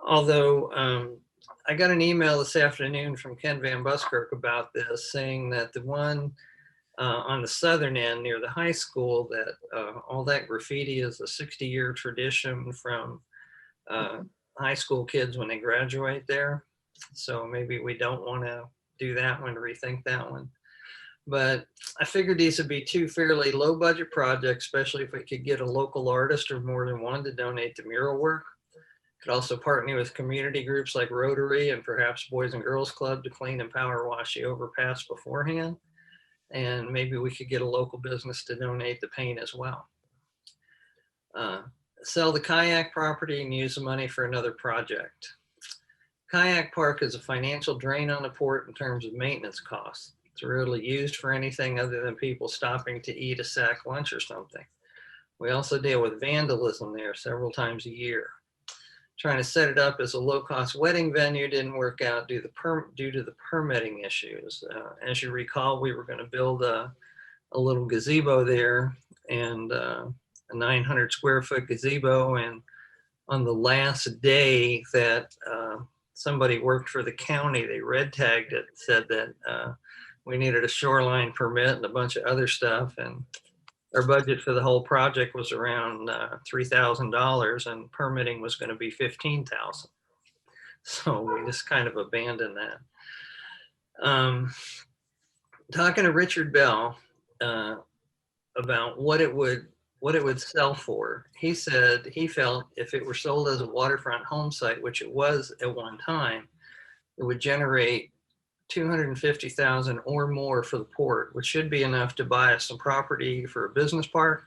Speaker 6: although I got an email this afternoon from Ken Van Buskirk about this, saying that the one on the southern end near the high school, that all that graffiti is a 60-year tradition from high school kids when they graduate there. So maybe we don't want to do that one, rethink that one. But I figured these would be 2 fairly low budget projects, especially if we could get a local artist or more than one to donate the mural work. Could also partner with community groups like Rotary and perhaps Boys and Girls Club to clean and power wash the overpass beforehand. And maybe we could get a local business to donate the paint as well. Sell the kayak property and use the money for another project. Kayak park is a financial drain on the port in terms of maintenance costs. It's rarely used for anything other than people stopping to eat a sack lunch or something. We also deal with vandalism there several times a year. Trying to set it up as a low-cost wedding venue didn't work out due to the permitting issues. As you recall, we were going to build a little gazebo there, and a 900 square foot gazebo, and on the last day that somebody worked for the county, they red tagged it, said that we needed a shoreline permit and a bunch of other stuff. And our budget for the whole project was around $3,000 and permitting was going to be $15,000. So we just kind of abandoned that. Talking to Richard Bell about what it would sell for, he said he felt if it were sold as a waterfront home site, which it was at one time, it would generate $250,000 or more for the port, which should be enough to buy us some property for a business park,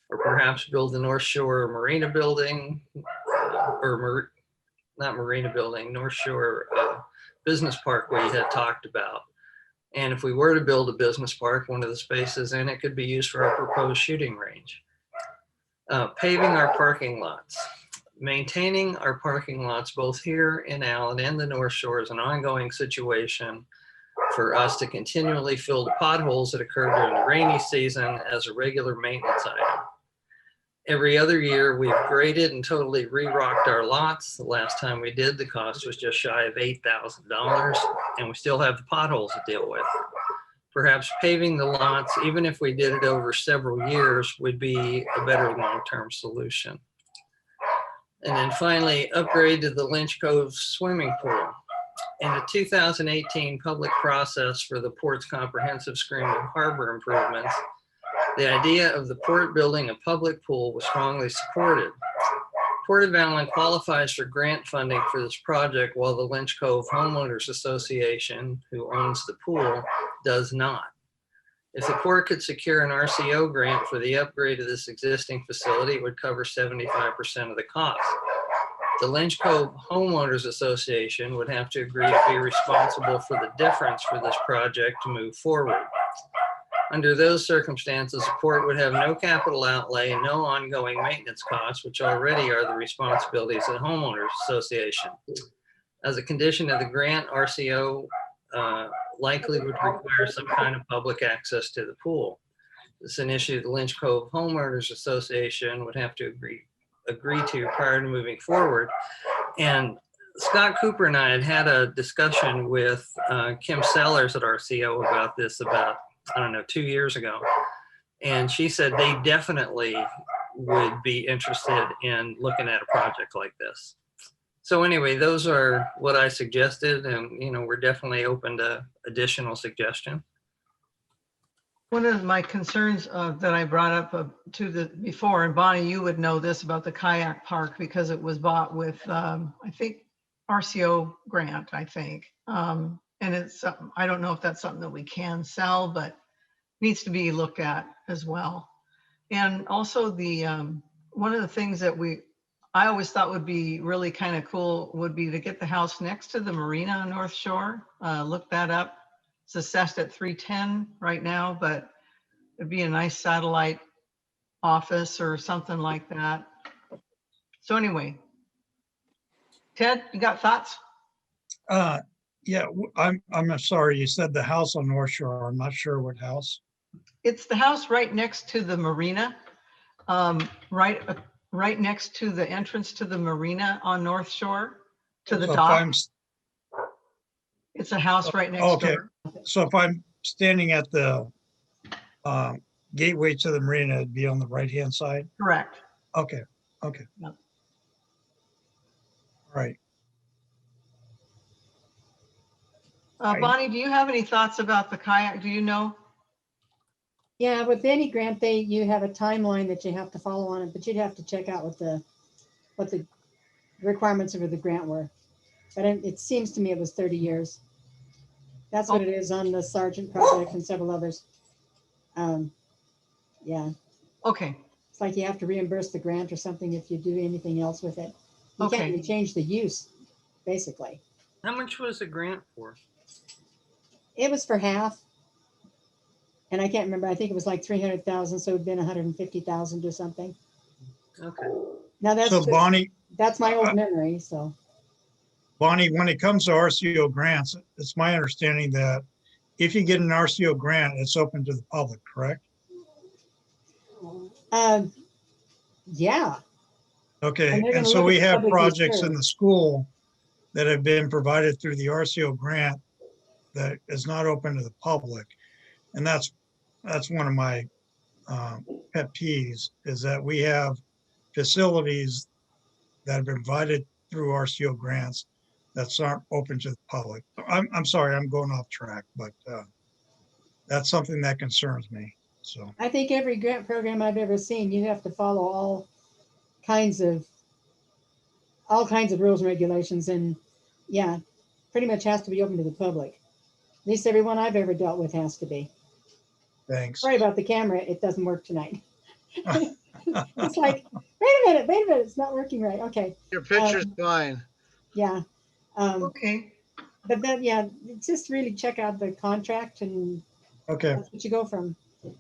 Speaker 6: or perhaps build the North Shore Marina building, not Marina building, North Shore business park we had talked about. And if we were to build a business park, one of the spaces in it could be used for our proposed shooting range. Paving our parking lots. Maintaining our parking lots both here in Allyn and the North Shore is an ongoing situation for us to continually fill the potholes that occur during the rainy season as a regular maintenance item. Every other year, we've graded and totally re-rocked our lots. The last time we did, the cost was just shy of $8,000, and we still have the potholes to deal with. Perhaps paving the lots, even if we did it over several years, would be a better long-term solution. And then finally, upgrade to the Lynch Cove swimming pool. In the 2018 public process for the port's comprehensive screen of harbor improvements, the idea of the port building a public pool was strongly supported. Port of Allyn qualifies for grant funding for this project, while the Lynch Cove Homeowners Association, who owns the pool, does not. If the port could secure an RCO grant for the upgrade of this existing facility, it would cover 75% of the cost. The Lynch Cove Homeowners Association would have to agree to be responsible for the difference for this project to move forward. Under those circumstances, the port would have no capital outlay and no ongoing maintenance costs, which already are the responsibilities of the homeowners association. As a condition of the grant, RCO likely would require some kind of public access to the pool. This is an issue the Lynch Cove Homeowners Association would have to agree to prior to moving forward. And Scott Cooper and I had a discussion with Kim Sellers at RCO about this about, I don't know, 2 years ago. And she said they definitely would be interested in looking at a project like this. So anyway, those are what I suggested, and we're definitely open to additional suggestion.
Speaker 4: One of my concerns that I brought up before, and Bonnie, you would know this about the kayak park because it was bought with, I think, RCO grant, I think. And it's something, I don't know if that's something that we can sell, but needs to be looked at as well. And also one of the things that I always thought would be really kind of cool would be to get the house next to the marina on North Shore. Look that up. It's assessed at $310 right now, but it'd be a nice satellite office or something like that. So anyway, Ted, you got thoughts?
Speaker 3: Yeah, I'm sorry, you said the house on North Shore. I'm not sure what house.
Speaker 4: It's the house right next to the marina, right next to the entrance to the marina on North Shore, to the dock. It's a house right next door.
Speaker 3: So if I'm standing at the gateway to the marina, it'd be on the right-hand side?
Speaker 4: Correct.
Speaker 3: Okay.
Speaker 4: Yep.
Speaker 3: All right.
Speaker 4: Bonnie, do you have any thoughts about the kayak? Do you know?
Speaker 7: Yeah, with any grant, you have a timeline that you have to follow on it, but you'd have to check out what the requirements of the grant were. But it seems to me it was 30 years. That's what it is on the Sargent project and several others. Yeah.
Speaker 4: Okay.
Speaker 7: It's like you have to reimburse the grant or something if you do anything else with it. You can't even change the use, basically.
Speaker 6: How much was the grant for?
Speaker 7: It was for half. And I can't remember. I think it was like 300,000, so it'd been 150,000 or something.
Speaker 6: Okay.
Speaker 7: Now that's
Speaker 3: So Bonnie,
Speaker 7: that's my old memory. So
Speaker 3: Bonnie, when it comes to RCO grants, it's my understanding that if you get an RCO grant, it's open to the public, correct?
Speaker 7: yeah.
Speaker 3: Okay,
Speaker 7: And they're
Speaker 3: and
Speaker 7: gonna
Speaker 3: so
Speaker 7: look at
Speaker 3: we
Speaker 7: the
Speaker 3: have
Speaker 7: public
Speaker 3: projects in
Speaker 7: reserve.
Speaker 3: the school that have been provided through the RCO grant that is not open to the public. And that's one of my pet peeves, is that we have facilities that have been provided through RCO grants that aren't open to the public. I'm sorry, I'm going off track, but that's something that concerns me, so.
Speaker 7: I think every grant program I've ever seen, you have to follow kinds of, all kinds of rules and regulations, and yeah, pretty much has to be open to the public. At least every one I've ever dealt with has to be.
Speaker 3: Thanks.
Speaker 7: Sorry about the camera, it doesn't work tonight. It's like, wait a minute, it's not working right. Okay,
Speaker 5: Your picture's fine.
Speaker 7: yeah.
Speaker 4: Okay,
Speaker 7: But then, yeah, just really check out the contract, and
Speaker 3: Okay,
Speaker 7: that's what you go from.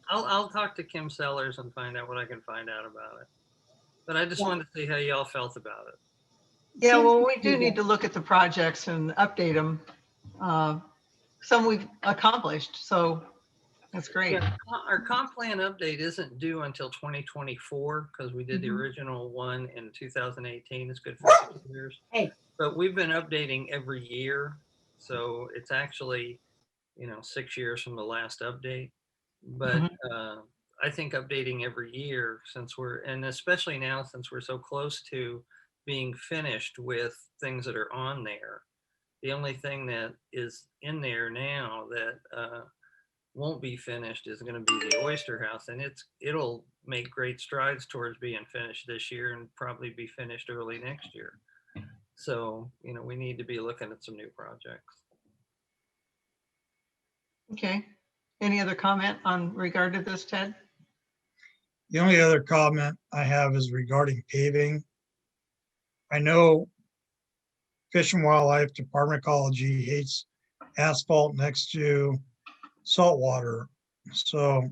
Speaker 6: I'll talk to Kim Sellers and find out what I can find out about it. But I just
Speaker 7: Yeah.
Speaker 6: wanted to see how y'all felt about it.
Speaker 4: yeah,
Speaker 7: Seems
Speaker 4: well,
Speaker 7: to
Speaker 4: we
Speaker 7: be
Speaker 4: do need
Speaker 7: good.
Speaker 4: to look at the projects and update them. Some we've accomplished, so that's great.
Speaker 6: Yeah, our comp plan update isn't due until 2024 because we did the
Speaker 7: Mhm.
Speaker 6: original one in 2018. It's good for 6 years.
Speaker 7: Hey.
Speaker 6: But we've been updating every year. So it's actually, 6 years from the last update. But I think updating every year and especially now since we're so close to being finished with things that are on there. The only thing that is in there now that won't be finished is going to be the Oyster House, and it'll make great strides towards being finished this year and probably be finished early next year. So, we need to be looking at some new projects.
Speaker 4: Okay. Any other comment on regard to this, Ted?
Speaker 3: the only other comment I have is regarding paving. I know Fish and Wildlife Department of Ecology hates asphalt next to salt water. So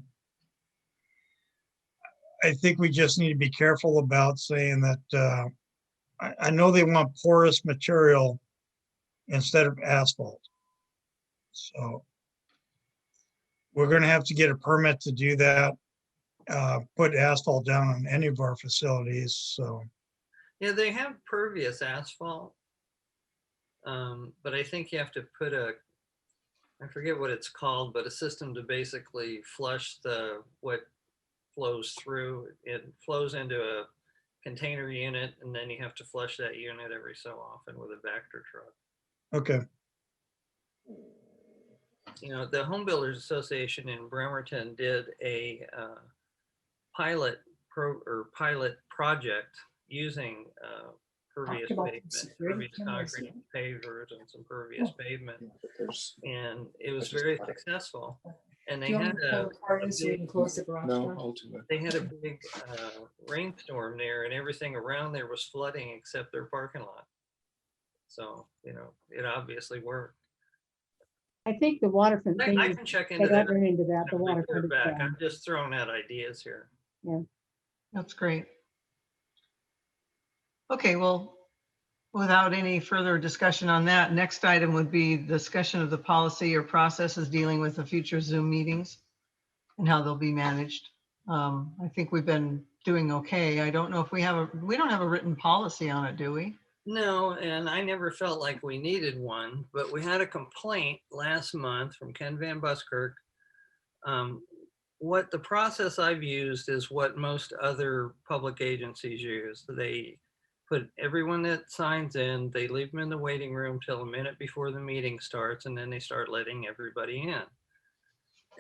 Speaker 3: I think we just need to be careful about saying that I know they want porous material instead of asphalt. So we're gonna have to get a permit to do that, put asphalt down on any of our facilities, so.
Speaker 6: Yeah, they have pervious asphalt. But I think you have to put I forget what it's called, but a system to basically flush what flows through. It flows into a container unit, and then you have to flush that unit every so often with a Vector truck.
Speaker 3: Okay,
Speaker 6: The Home Builders Association in Bremerton did a pilot project using pervious pavement, pervious concrete pavers and some pervious pavement.
Speaker 1: Yeah, but there's
Speaker 6: And it was very successful. And they
Speaker 10: Do you
Speaker 6: had
Speaker 10: want me to pull apart and so we can close the garage
Speaker 1: no,
Speaker 10: door?
Speaker 1: I'll do it.
Speaker 6: they had a big rainstorm there, and everything around there was flooding except their parking lot. So, it obviously worked.
Speaker 7: I think the waterfront thing,
Speaker 6: I can check into
Speaker 7: because I've
Speaker 6: that.
Speaker 7: run into that, the
Speaker 6: and report
Speaker 7: waterfront.
Speaker 6: back. I'm just throwing out ideas here.
Speaker 4: That's great. Okay, well, without any further discussion on that, next item would be discussion of the policy or processes dealing with the future Zoom meetings and how they'll be managed. I think we've been doing okay. I don't know if we don't have a written policy on it, do we?
Speaker 6: No, and I never felt like we needed one, but we had a complaint last month from Ken Van Buskirk. What the process I've used is what most other public agencies use. They put everyone that signs in, they leave them in the waiting room till a minute before the meeting starts, and then they start letting everybody in.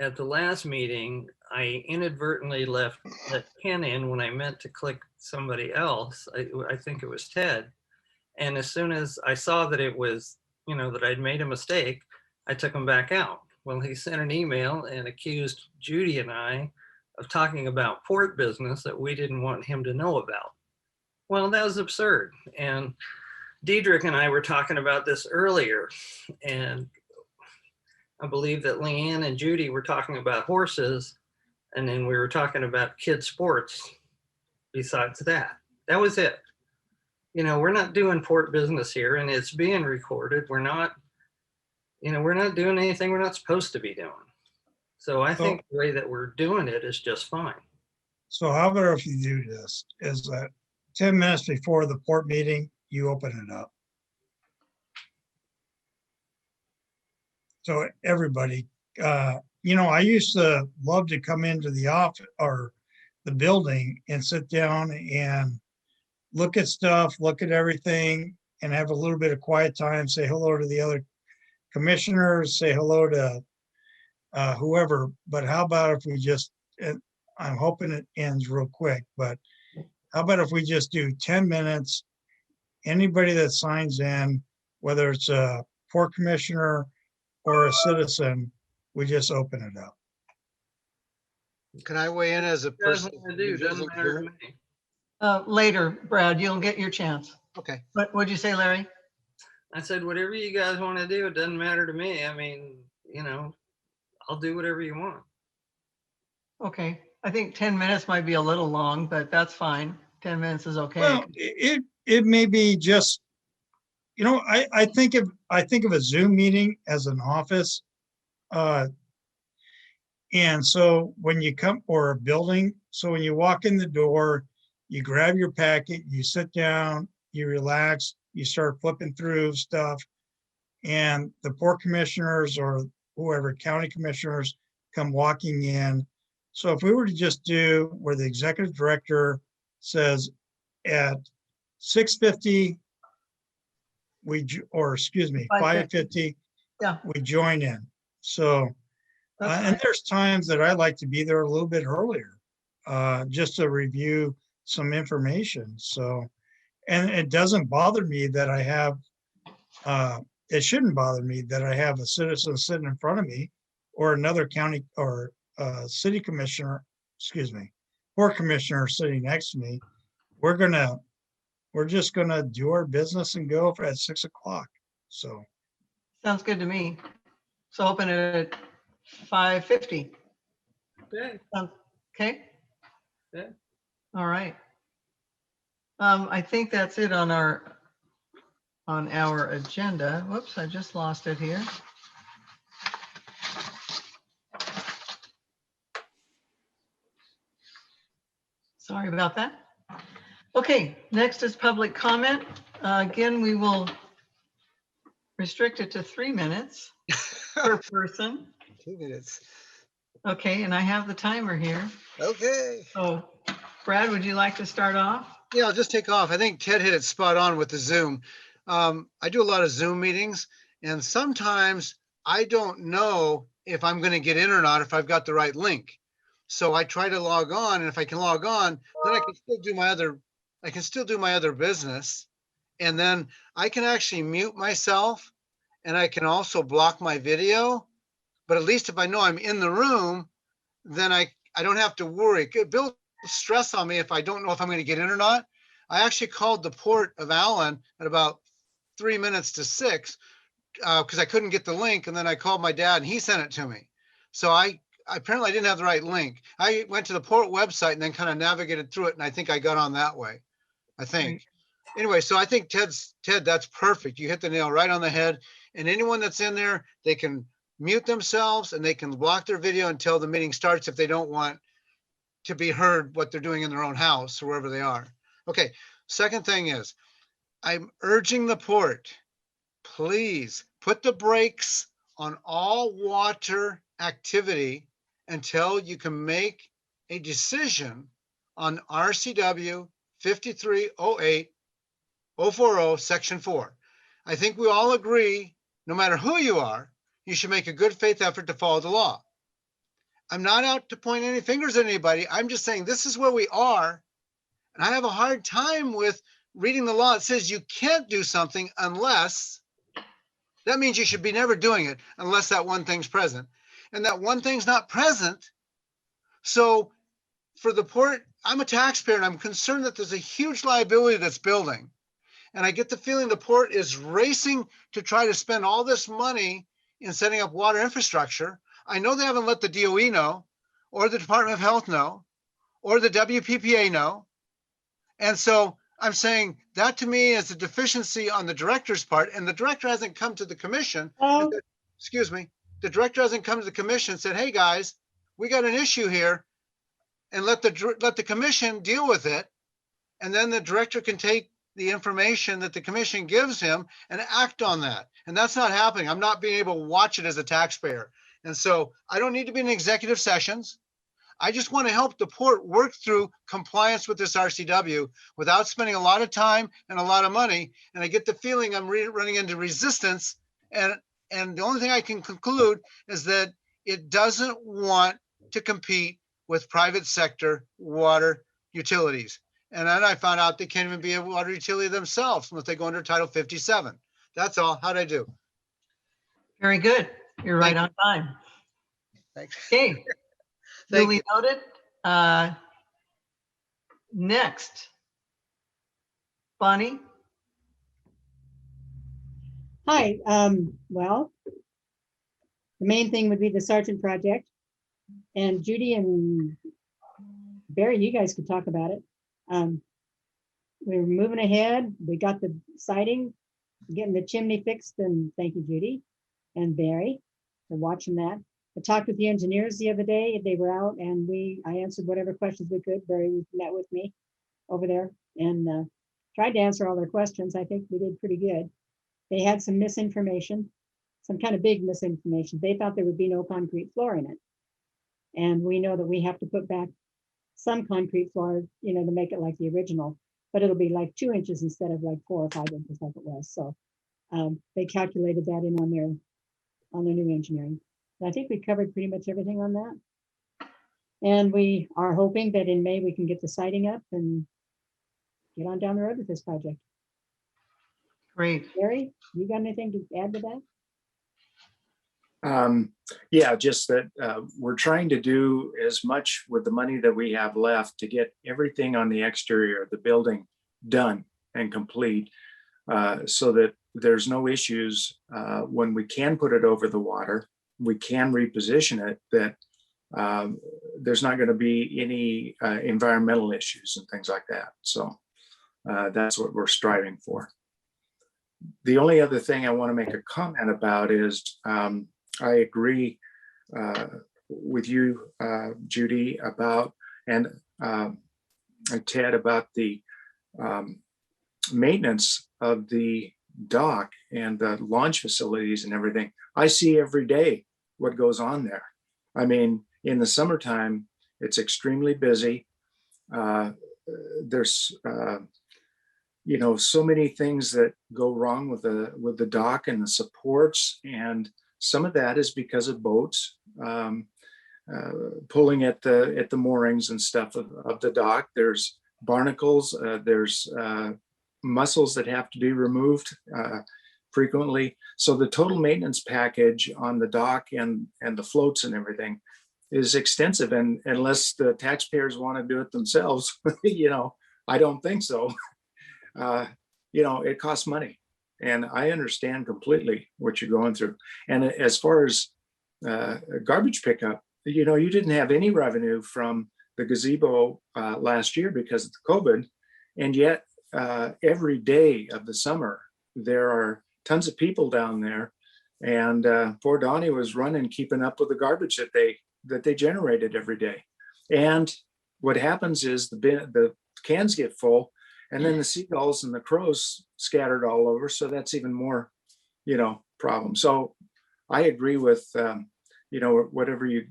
Speaker 6: At the last meeting, I inadvertently let Ken in when I meant to click somebody else. I think it was Ted. And as soon as I saw that it was, that I'd made a mistake, I took him back out. Well, he sent an email and accused Judy and I of talking about port business that we didn't want him to know about. Well, that was absurd. And Diedrich and I were talking about this earlier. And I believe that Leanne and Judy were talking about horses. And then we were talking about kids' sports besides that. That was it. We're not doing port business here, and it's being recorded. We're not doing anything we're not supposed to be doing. So I think the way that we're doing it is just fine.
Speaker 3: so how about if you do this, is that 10 minutes before the port meeting, you open it up. So everybody, I used to love to come into the office or the building and sit down and look at stuff, look at everything, and have a little bit of quiet time, say hello to the other commissioners, say hello to whoever. But how about if we just, I'm hoping it ends real quick, but how about if we just do 10 minutes? Anybody that signs in, whether it's a port commissioner or a citizen, we just open it up.
Speaker 5: Can I weigh in as a
Speaker 6: What you guys
Speaker 5: person?
Speaker 6: wanna do, doesn't
Speaker 5: using
Speaker 6: matter to
Speaker 5: here?
Speaker 6: me.
Speaker 4: Later, Brad, you'll get your chance.
Speaker 5: Okay,
Speaker 4: What'd you say, Larry?
Speaker 6: I said, whatever you guys want to do, it doesn't matter to me. I mean, I'll do whatever you want.
Speaker 4: Okay, I think 10 minutes might be a little long, but that's fine. 10 minutes is okay.
Speaker 3: Well, it may be just, I think of a Zoom meeting as an office. And so when you come, or a building, so when you walk in the door, you grab your packet, you sit down, you relax, you start flipping through stuff. And the port commissioners or whoever, county commissioners, come walking in. So if we were to just do where the executive director says at 6:50, or excuse me, 5:50,
Speaker 4: Yeah.
Speaker 3: we join in. So,
Speaker 4: That's
Speaker 3: and
Speaker 4: fine.
Speaker 3: there's times that I like to be there a little bit earlier, just to review some information. So, and it doesn't bother me that I have, it shouldn't bother me that I have a citizen sitting in front of me or another county or city commissioner, excuse me, port commissioner sitting next to me. We're just gonna do our business and go at 6 o'clock. So,
Speaker 4: Sounds good to me. So open it at 5:50.
Speaker 6: Okay.
Speaker 4: Okay?
Speaker 6: Yeah.
Speaker 4: All right. I think that's it on our agenda. Whoops, I just lost it here. Sorry about that. Okay, next is public comment. Again, we will restrict it to 3 minutes per person.
Speaker 5: 2 minutes.
Speaker 4: Okay, and I have the timer here.
Speaker 5: Okay.
Speaker 4: So Brad, would you like to start off?
Speaker 5: Yeah, I'll just take off. I think Ted hit it spot on with the Zoom. I do a lot of Zoom meetings, and sometimes I don't know if I'm going to get in or not, if I've got the right link. So I try to log on, and if I can log on, then I can still do my other business. And then I can actually mute myself, and I can also block my video. But at least if I know I'm in the room, then I don't have to worry. It builds stress on me if I don't know if I'm going to get in or not. I actually called the port of Allyn at about 3 minutes to 6 because I couldn't get the link. And then I called my dad and he sent it to me. So I apparently didn't have the right link. I went to the port website and then kind of navigated through it. And I think I got on that way, I think. Anyway, so I think Ted, that's perfect. You hit the nail right on the head. And anyone that's in there, they can mute themselves and they can block their video until the meeting starts if they don't want to be heard what they're doing in their own house or wherever they are. Okay, second thing is, I'm urging the port, please put the brakes on all water activity until you can make a decision on RCW 5308-040, Section 4. I think we all agree, no matter who you are, you should make a good faith effort to follow the law. I'm not out to point any fingers at anybody. I'm just saying this is where we are. And I have a hard time with reading the law. It says you can't do something unless, that means you should be never doing it unless that one thing's present. And that one thing's not present. So for the port, I'm a taxpayer and I'm concerned that there's a huge liability that's building. And I get the feeling the port is racing to try to spend all this money in setting up water infrastructure. I know they haven't let the DOE know, or the Department of Health know, or the WPPA know. And so I'm saying that to me is a deficiency on the director's part, and the director hasn't come to the commission.
Speaker 7: Oh,
Speaker 5: Excuse me. The director hasn't come to the commission and said, hey guys, we got an issue here, and let the commission deal with it. and then the director can take the information that the commission gives him and act on that. And that's not happening. I'm not being able to watch it as a taxpayer. And so I don't need to be in executive sessions. I just want to help the port work through compliance with this RCW without spending a lot of time and a lot of money. And I get the feeling I'm running into resistance. And the only thing I can conclude is that it doesn't want to compete with private sector water utilities. And then I found out they can't even be a water utility themselves unless they go under Title 57. That's all. How'd I do?
Speaker 4: Very good. You're right
Speaker 5: Thank
Speaker 4: on time.
Speaker 5: Thanks.
Speaker 4: Okay.
Speaker 5: Thank
Speaker 4: Duly noted. Next. Bonnie?
Speaker 7: Hi, well, the main thing would be the Sergeant project. And Judy and Barry, you guys could talk about it. We're moving ahead. We got the siding, getting the chimney fixed, and thank you, Judy and Barry, for watching that. I talked with the engineers the other day. They were out and I answered whatever questions we could. Barry met with me over there and tried to answer all their questions. I think we did pretty good. They had some misinformation, some kind of big misinformation. They thought there would be no concrete floor in it. And we know that we have to put back some concrete floor, to make it like the original, but it'll be like 2 inches instead of like 4 or 5 inches like it was. So they calculated that in on their new engineering. I think we covered pretty much everything on that. And we are hoping that in May we can get the siding up and get on down the road with this project.
Speaker 4: Great.
Speaker 7: Barry, you got anything to add to that?
Speaker 1: Yeah, just that we're trying to do as much with the money that we have left to get everything on the exterior of the building done and complete so that there's no issues when we can put it over the water, we can reposition it, that there's not going to be any environmental issues and things like that. So that's what we're striving for. The only other thing I want to make a comment about is I agree with you, Judy, about, and Ted, about the maintenance of the dock and the launch facilities and everything. I see every day what goes on there. I mean, in the summertime, it's extremely busy. There's so many things that go wrong with the dock and the supports, and some of that is because of boats pulling at the moorings and stuff of the dock. There's barnacles, there's mussels that have to be removed frequently. So the total maintenance package on the dock and the floats and everything is extensive. And unless the taxpayers want to do it themselves, I don't think so. It costs money. And I understand completely what you're going through. And as far as garbage pickup, you didn't have any revenue from the gazebo last year because of the COVID. And yet every day of the summer, there are tons of people down there. And poor Donnie was running, keeping up with the garbage that they generated every day. And what happens is the cans get full, and then the seagulls and the crows scattered all over. So that's even more, problem. So I agree with, whatever you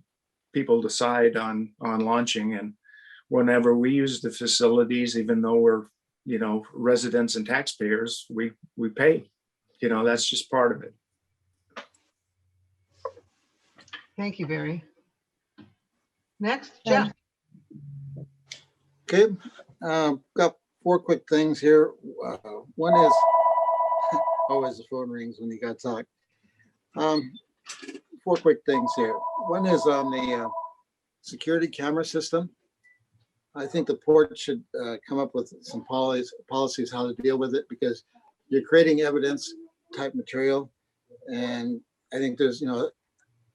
Speaker 1: people decide on launching. And whenever we use the facilities, even though we're, residents and taxpayers, we pay, that's just part of it.
Speaker 4: Thank you, Barry. Next, Jeff.
Speaker 8: Okay, got 4 quick things here. One is, always the phone rings when you got to talk. 4 quick things here. One is on the security camera system. I think the port should come up with some policies how to deal with it, because you're creating evidence type material. And I think there's,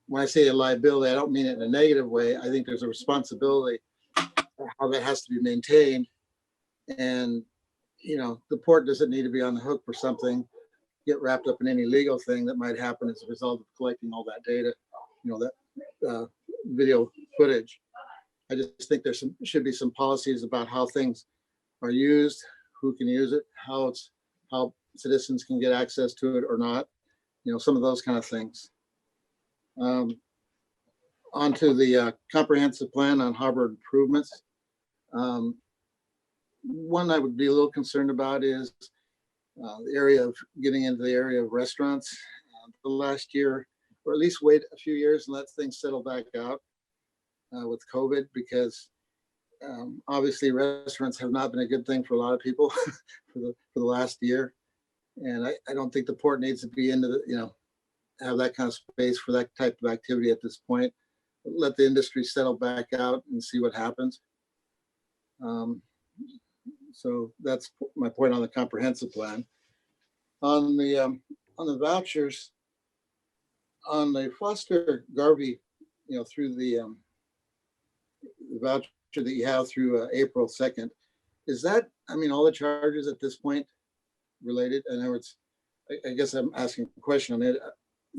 Speaker 8: when I say a liability, I don't mean it in a negative way. I think there's a responsibility for how that has to be maintained. And, the port doesn't need to be on the hook for something, get wrapped up in any legal thing that might happen as a result of collecting all that data, that video footage. I just think should be some policies about how things are used, who can use it, how citizens can get access to it or not, some of those kind of things. Onto the comprehensive plan on harbor improvements. One I would be a little concerned about is the area of getting into the area of restaurants. The last year, or at least wait a few years and let things settle back out with COVID, because obviously restaurants have not been a good thing for a lot of people for the last year. And I don't think the port needs to be into the, have that kind of space for that type of activity at this point. Let the industry settle back out and see what happens. So that's my point on the comprehensive plan. On the vouchers, on the Foster Garvey, through the voucher that you have through April 2nd, is that, all the charges at this point related? In other words, I guess I'm asking a question on it.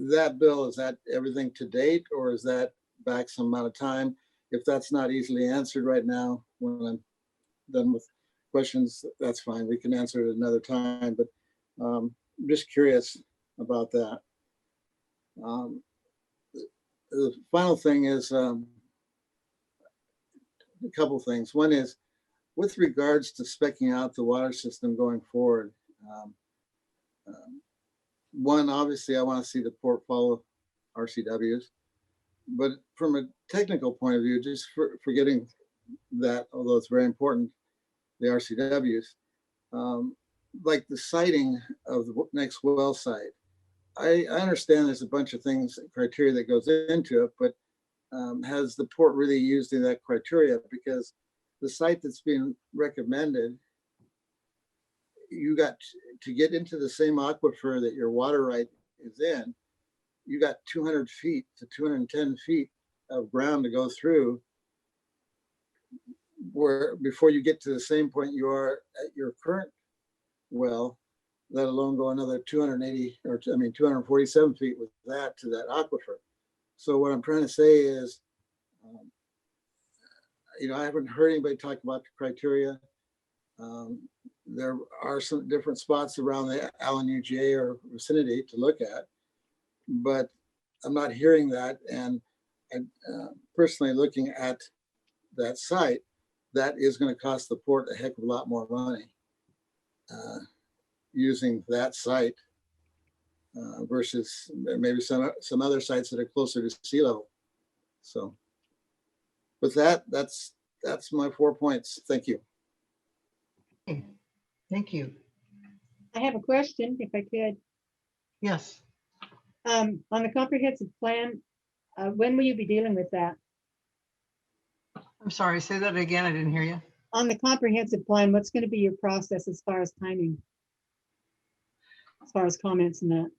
Speaker 8: That bill, is that everything to date, or is that back some amount of time? If that's not easily answered right now, when I'm done with questions, that's fine. We can answer it another time, but I'm just curious about that. The final thing is a couple things. One is with regards to speccing out the water system going forward. One, obviously, I want to see the port follow RCWs, but from a technical point of view, just forgetting that, although it's very important, the RCWs, like the siting of the next well site. I understand there's a bunch of things, criteria that goes into it, but has the port really used in that criteria? Because the site that's being recommended, you got to get into the same aquifer that your water right is in, you got 200 feet to 210 feet of ground to go through, where before you get to the same point you are at your current well, let alone go another 247 feet with that to that aquifer. So what I'm trying to say is, I haven't heard anybody talk about the criteria. There are some different spots around the Allyn UGA or vicinity to look at, but I'm not hearing that. And personally looking at that site, that is going to cost the port a heck of a lot more money using that site versus maybe some other sites that are closer to sea level. So with that, that's my 4 points. Thank you.
Speaker 4: Okay, thank you.
Speaker 7: I have a question, if I could.
Speaker 4: Yes.
Speaker 7: On the comprehensive plan, when will you be dealing with that?
Speaker 4: I'm sorry, say that again. I didn't hear you.
Speaker 7: On the comprehensive plan, what's going to be your process as far as timing? As far as comments and that?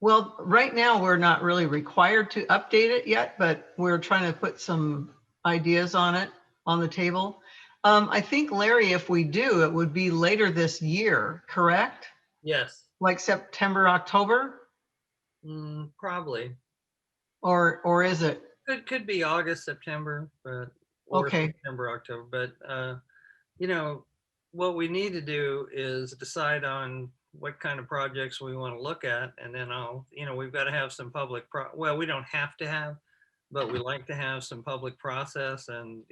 Speaker 4: Well, right now, we're not really required to update it yet, but we're trying to put some ideas on it on the table. I think, Larry, if we do, it would be later this year, correct?
Speaker 6: Yes,
Speaker 4: Like September, October?
Speaker 6: probably.
Speaker 4: Or is it?
Speaker 6: Could be August, September, but or
Speaker 4: Okay.
Speaker 6: September, October. But what we need to do is decide on what kind of projects we want to look at, and then we've got to have some public well, we don't have to have, but we like to have some public process, and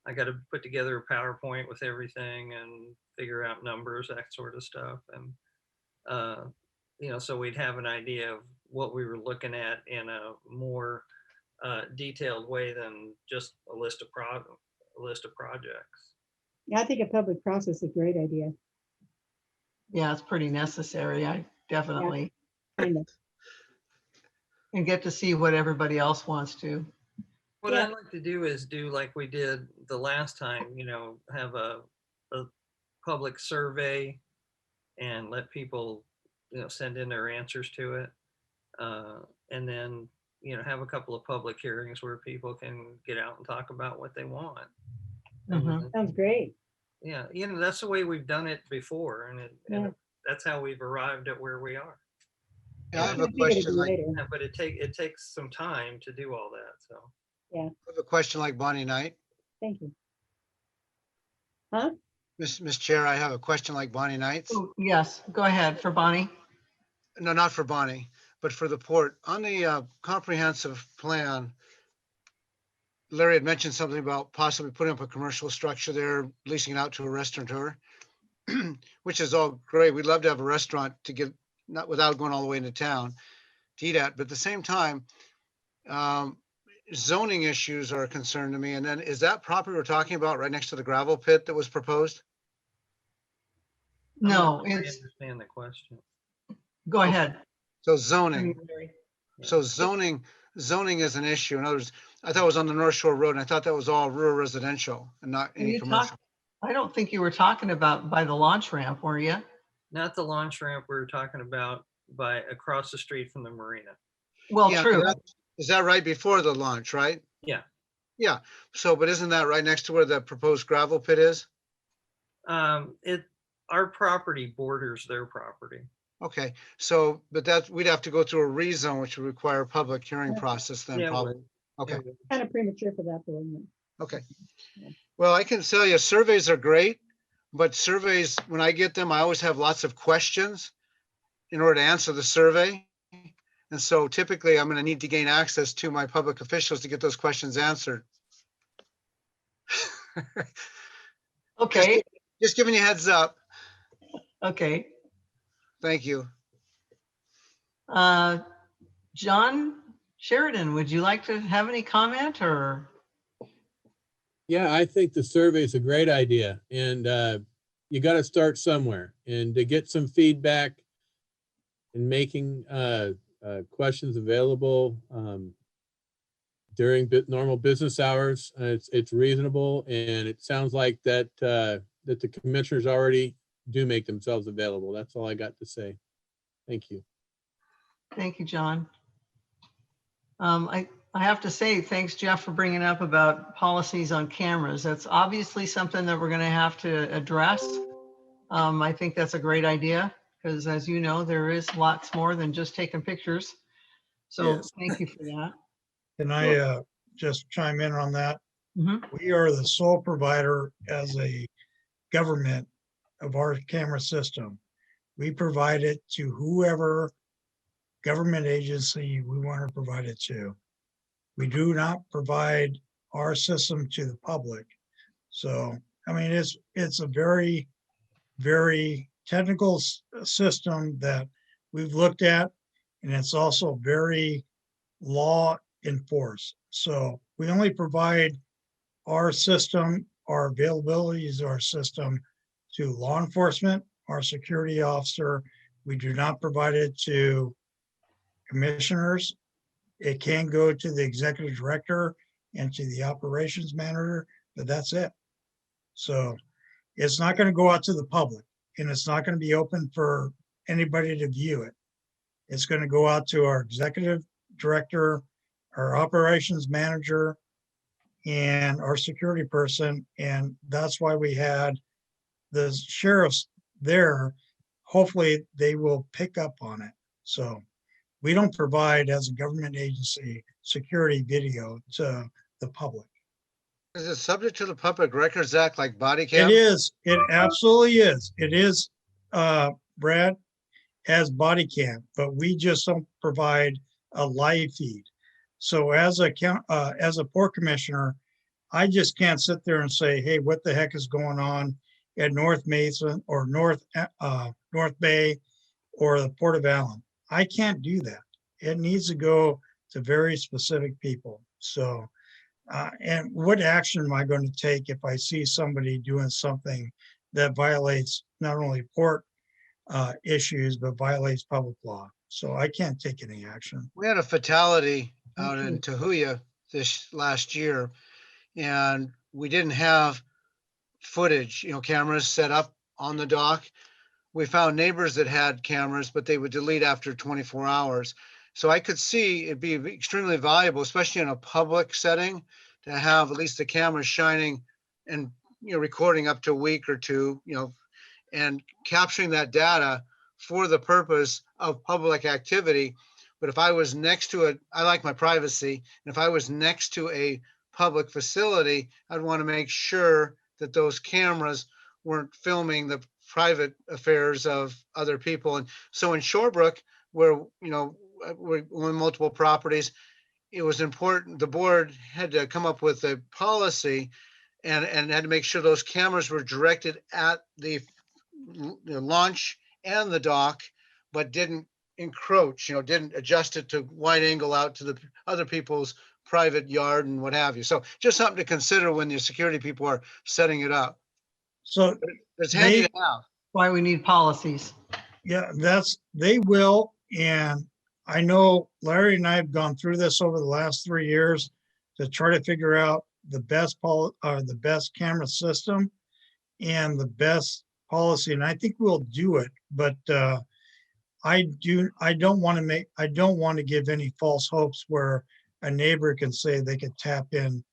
Speaker 6: I got to put together a PowerPoint with everything and figure out numbers, that sort of stuff, and so we'd have an idea of what we were looking at in a more detailed way than just a list of projects.
Speaker 7: Yeah, I think a public process is a great idea.
Speaker 4: Yeah, it's pretty necessary. I definitely.
Speaker 7: Kind of.
Speaker 4: And get to see what everybody else wants to.
Speaker 6: What
Speaker 7: Yeah.
Speaker 6: I'd like to do is do like we did the last time, have a public survey and let people, send in their answers to it. And then, have a couple of public hearings where people can get out and talk about what they want.
Speaker 4: Mhm.
Speaker 7: Sounds great.
Speaker 6: Yeah, that's the way we've done it before, and
Speaker 7: Yeah.
Speaker 6: that's how we've arrived at where we are.
Speaker 5: Yeah, I have
Speaker 7: I
Speaker 5: a
Speaker 7: figured it'd
Speaker 5: question
Speaker 7: be
Speaker 5: like,
Speaker 7: later.
Speaker 6: Yeah, but it takes some time to do all that. So
Speaker 5: I have a question like Bonnie Knight.
Speaker 7: Thank you. Huh?
Speaker 5: Miss Chair, I have a question like Bonnie Knight's.
Speaker 4: Oh, yes, go ahead for Bonnie.
Speaker 5: No, not for Bonnie, but for the port. On the comprehensive plan, Larry had mentioned something about possibly putting up a commercial structure there, leasing it out to a restaurateur, which is all great. We'd love to have a restaurant to get, not without going all the way into town to eat at, but at the same time, zoning issues are a concern to me. And then is that property we're talking about right next to the gravel pit that was proposed?
Speaker 6: I'm not
Speaker 4: No,
Speaker 6: sure I
Speaker 4: it's,
Speaker 6: understand the question.
Speaker 4: go ahead.
Speaker 5: So zoning,
Speaker 10: Larry.
Speaker 5: so zoning is an issue. In other words, I thought it was on the North Shore Road and I thought that was all rural residential and not
Speaker 4: Are
Speaker 5: any
Speaker 4: you
Speaker 5: commercial.
Speaker 4: talking? I don't think you were talking about by the launch ramp, were you?
Speaker 6: Not the launch ramp we were talking about by across the street from the marina.
Speaker 4: Well,
Speaker 5: Yeah,
Speaker 4: true.
Speaker 5: is that right before the launch, right?
Speaker 6: Yeah.
Speaker 5: Yeah, so, but isn't that right next to where the proposed gravel pit is?
Speaker 6: Our property borders their property.
Speaker 5: Okay, so, but that, we'd have to go through a rezone, which would require a public hearing process then
Speaker 6: Yeah,
Speaker 5: probably.
Speaker 6: well,
Speaker 5: Okay,
Speaker 6: yeah, well,
Speaker 7: Kind of premature for that, though, isn't it?
Speaker 5: okay. Well, I can tell you surveys are great, but surveys, when I get them, I always have lots of questions in order to answer the survey. And so typically I'm gonna need to gain access to my public officials to get those questions answered.
Speaker 4: Okay,
Speaker 5: Just giving you a heads up.
Speaker 4: okay.
Speaker 5: Thank you.
Speaker 4: John Sheridan, would you like to have any comment or?
Speaker 9: Yeah, I think the survey is a great idea and you got to start somewhere and to get some feedback and making questions available during normal business hours. It's reasonable and it sounds like that that the commissioners already do make themselves available. That's all I got to say. Thank you.
Speaker 4: Thank you, John. I have to say, thanks, Jeff, for bringing up about policies on cameras. That's obviously something that we're going to have to address. I think that's a great idea because, as you know, there is lots more than just taking pictures. So
Speaker 3: Yes.
Speaker 4: thank you for that.
Speaker 3: Can I just chime in on that?
Speaker 4: Mhm.
Speaker 3: We are the sole provider as a government of our camera system. We provide it to whoever government agency we want to provide it to. We do not provide our system to the public. So, I mean, it's a very, very technical system that we've looked at, and it's also very law enforced. So we only provide our system, our availabilities, our system to law enforcement, our security officer. We do not provide it to commissioners. It can go to the executive director and to the operations manager, but that's it. So it's not going to go out to the public and it's not going to be open for anybody to view it. It's going to go out to our executive director, our operations manager, and our security person. And that's why we had the sheriffs there. Hopefully they will pick up on it. So we don't provide, as a government agency, security video to the public.
Speaker 5: Is it subject to the Public Records Act like body
Speaker 3: It
Speaker 5: cam?
Speaker 3: is, it absolutely is. It is, Brad, as body cam, but we just don't provide a live feed. So as a port commissioner, I just can't sit there and say, hey, what the heck is going on at North Mason or North Bay or the Port of Allyn? I can't do that. It needs to go to very specific people. So, and what action am I going to take if I see somebody doing something that violates not only port issues, but violates public law? So I can't take any action.
Speaker 5: We had a fatality out in Tahuya this last year, and we didn't have footage, cameras set up on the dock. We found neighbors that had cameras, but they would delete after 24 hours. So I could see it'd be extremely valuable, especially in a public setting, to have at least the cameras shining and recording up to a week or two, and capturing that data for the purpose of public activity. But if I was next to it, I like my privacy. And if I was next to a public facility, I'd want to make sure that those cameras weren't filming the private affairs of other people. And so in Shorebrook, where, you know, we're on multiple properties, it was important, the board had to come up with a policy and had to make sure those cameras were directed at the launch and the dock, but didn't encroach, you know, didn't adjust it to wide angle out to the other people's private yard and what have you. So just something to consider when the security people are setting it up.
Speaker 3: So
Speaker 5: It's handy
Speaker 3: they,
Speaker 5: to have.
Speaker 4: Why we need policies.
Speaker 3: yeah, they will. And I know Larry and I have gone through this over the last 3 years to try to figure out the best camera system and the best policy. And I think we'll do it, but I don't want to give any false hopes where a neighbor can say they could tap in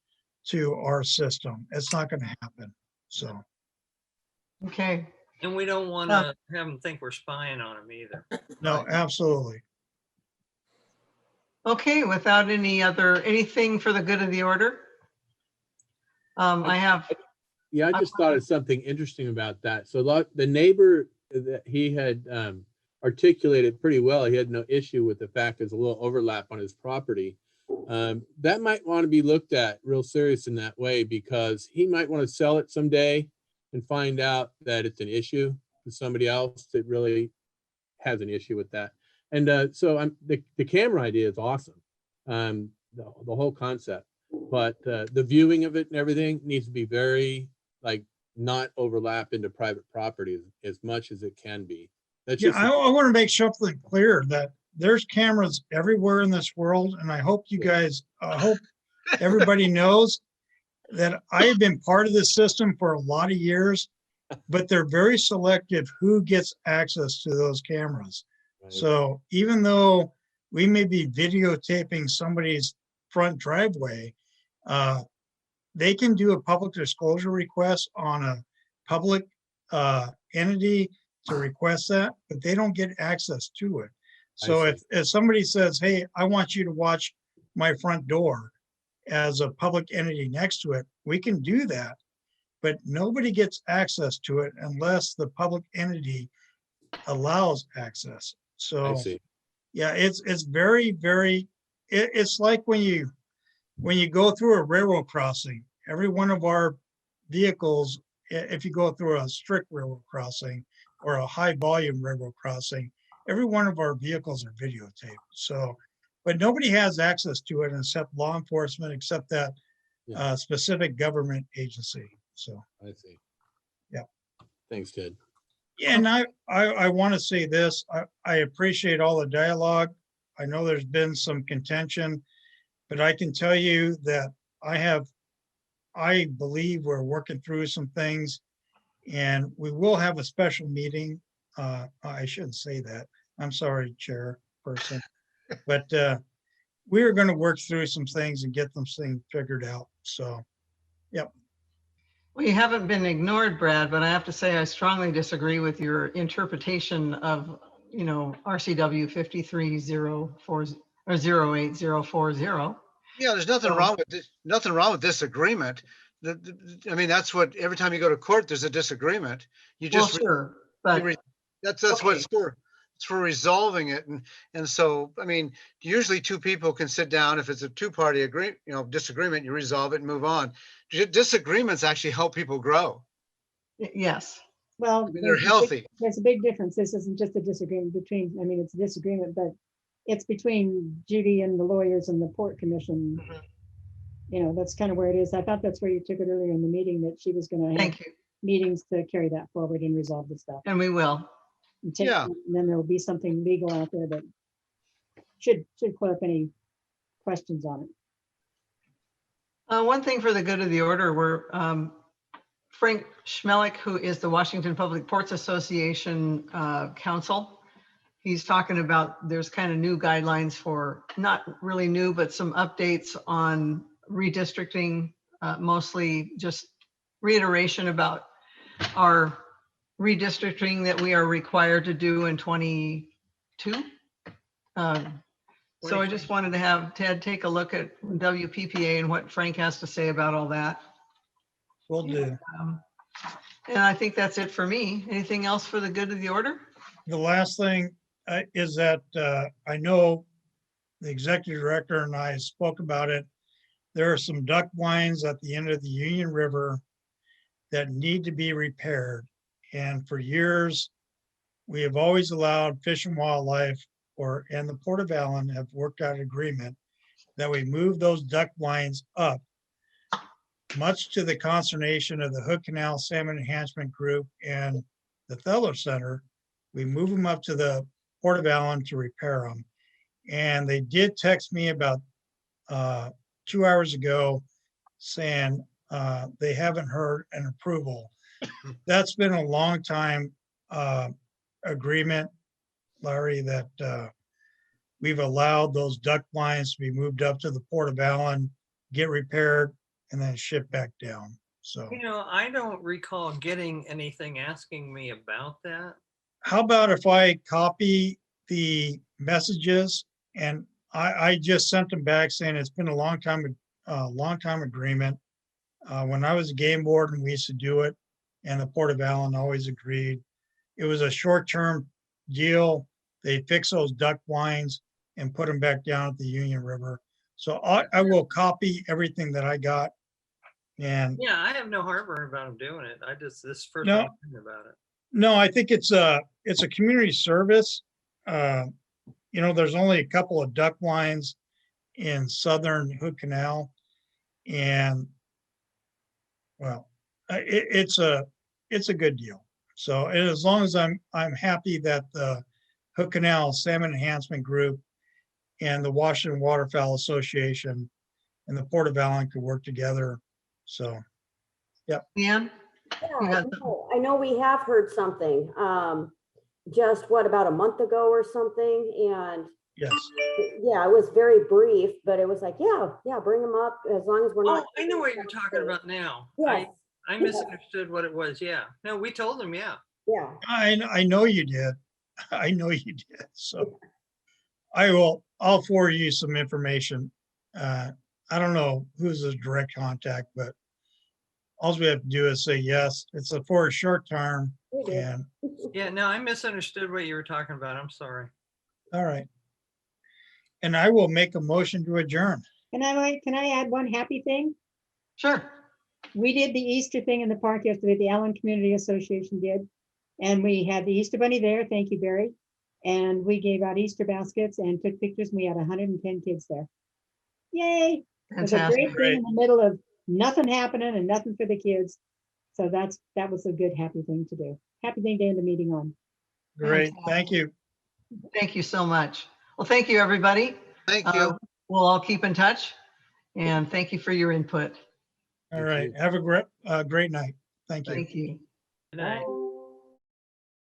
Speaker 3: to our system. It's not going to happen. So.
Speaker 4: Okay.
Speaker 6: And we don't want to have them think we're spying on them either.
Speaker 3: No, absolutely.
Speaker 4: Okay, without anything for the good of the order? I have,
Speaker 9: Yeah, I just thought of something interesting about that. So the neighbor that he had articulated pretty well, he had no issue with the fact there's a little overlap on his property. That might want to be looked at real serious in that way, because he might want to sell it someday and find out that it's an issue to somebody else that really has an issue with that. And so the camera idea is awesome, the whole concept, but the viewing of it and everything needs to be very, like, not overlap into private property as much as it can be. That's
Speaker 3: Yeah,
Speaker 9: just,
Speaker 3: I want to make something clear that there's cameras everywhere in this world. And I hope you guys, I hope everybody knows that I have been part of this system for a lot of years, but they're very selective who gets access to those cameras. So even though we may be videotaping somebody's front driveway, they can do a public disclosure request on a public entity to request that, but they don't get access to it. So if somebody says, hey, I want you to watch my front door as a public entity next to it, we can do that, but nobody gets access to it unless the public entity allows access. So yeah, it's very, very, it's like when you go through a railroad crossing, every one of our vehicles, if you go through a strict railroad crossing or a high volume railroad crossing, every one of our vehicles are videotaped. So, but nobody has access to it except law enforcement, except that specific government agency. So.
Speaker 9: I see.
Speaker 3: Yeah.
Speaker 9: Thanks, Ted.
Speaker 3: Yeah, and I want to say this, I appreciate all the dialogue. I know there's been some contention, but I can tell you that I believe we're working through some things, and we will have a special meeting. I shouldn't say that. I'm sorry, chairperson, but we're going to work through some things and get them things figured out. So, yep.
Speaker 4: well, you haven't been ignored, Brad, but I have to say I strongly disagree with your interpretation of, you know, RCW 53040 or 08040.
Speaker 5: Yeah, there's nothing wrong with this, nothing wrong with disagreement. I mean, that's what, every time you go to court, there's a disagreement. You
Speaker 4: Well,
Speaker 5: just,
Speaker 4: sure, but
Speaker 5: that's what it's for. It's for resolving it. And so, I mean, usually two people can sit down. If it's a two-party disagreement, you resolve it and move on. Disagreements actually help people grow.
Speaker 4: yes.
Speaker 7: Well,
Speaker 5: I mean, they're healthy.
Speaker 7: There's a big difference. This isn't just a disagreement between, I mean, it's a disagreement, but it's between Judy and the lawyers and the port commission.
Speaker 5: Mhm.
Speaker 7: You know, that's kind of where it is. I thought that's where you took it earlier in the meeting, that she was going to have
Speaker 4: Thank you.
Speaker 7: meetings to carry that forward and resolve the stuff.
Speaker 4: And we will.
Speaker 5: Yeah.
Speaker 7: And then there will be something legal out there that should clear up any questions on it.
Speaker 4: One thing for the good of the order, we're Frank Schmelik, who is the Washington Public Ports Association counsel. He's talking about there's kind of new guidelines for, not really new, but some updates on redistricting, mostly just reiteration about our redistricting that we are required to do in 22. So I just wanted to have Ted take a look at WPPA and what Frank has to say about all that.
Speaker 3: Will do.
Speaker 4: And I think that's it for me. Anything else for the good of the order?
Speaker 3: The last thing is that I know the executive director and I spoke about it. There are some duck blinds at the end of the Union River that need to be repaired. And for years, we have always allowed Fish and Wildlife and the Port of Allyn have worked out an agreement that we move those duck blinds up, much to the consternation of the Hood Canal Salmon Enhancement Group and the Theller Center. We move them up to the Port of Allyn to repair them. And they did text me about 2 hours ago saying they haven't heard an approval. That's been a long time agreement, Larry, that we've allowed those duck blinds to be moved up to the Port of Allyn, get repaired, and then shipped back down. So
Speaker 6: You know, I don't recall getting anything asking me about that.
Speaker 3: how about if I copy the messages and I just sent them back saying it's been a long time agreement. When I was a game warden, we used to do it, and the Port of Allyn always agreed. It was a short-term deal. They fix those duck blinds and put them back down at the Union River. So I will copy everything that I got. And
Speaker 6: Yeah, I have no heartburn about them doing it. This is the first
Speaker 3: No.
Speaker 6: time I'm hearing about it.
Speaker 3: no, I think it's a community service. You know, there's only a couple of duck blinds in southern Hood Canal. And well, it's a good deal. So and as long as I'm happy that the Hood Canal Salmon Enhancement Group and the Washington Waterfowl Association and the Port of Allyn could work together. So,
Speaker 4: Leanne?
Speaker 2: Yeah,
Speaker 4: You had
Speaker 2: I know we have heard something, just what, about a month ago or something, and
Speaker 3: yes,
Speaker 2: yeah, it was very brief, but it was like, yeah, bring them up as long as we're
Speaker 6: Oh,
Speaker 2: not.
Speaker 6: I know what you're talking about now.
Speaker 2: Yes,
Speaker 6: I misunderstood what it was. Yeah. No, we told them, yeah.
Speaker 2: yeah,
Speaker 3: I know you did. I know you did. So I'll forward you some information. I don't know who's the direct contact, but all we have to do is say yes. It's for a short term.
Speaker 2: we did.
Speaker 3: And
Speaker 6: Yeah, no, I misunderstood what you were talking about. I'm sorry.
Speaker 3: all right. And I will make a motion to adjourn.
Speaker 7: Can I add one happy thing?
Speaker 4: Sure.
Speaker 7: We did the Easter thing in the park yesterday, the Allyn Community Association did. And we had the Easter Bunny there. Thank you, Barry. And we gave out Easter baskets and took pictures. And we had 110 kids there. Yay. It was a
Speaker 4: Fantastic.
Speaker 7: great thing in the middle of nothing happening and nothing for the kids. So that was a good, happy thing to do. Happy thing to end the meeting on.
Speaker 3: Great. Thank you.
Speaker 4: Thank you so much. Well, thank you, everybody.
Speaker 5: Thank you.
Speaker 4: We'll all keep in touch. And thank you for your input.
Speaker 3: All right. Have a great night. Thank you.
Speaker 4: Thank you.
Speaker 6: Good night.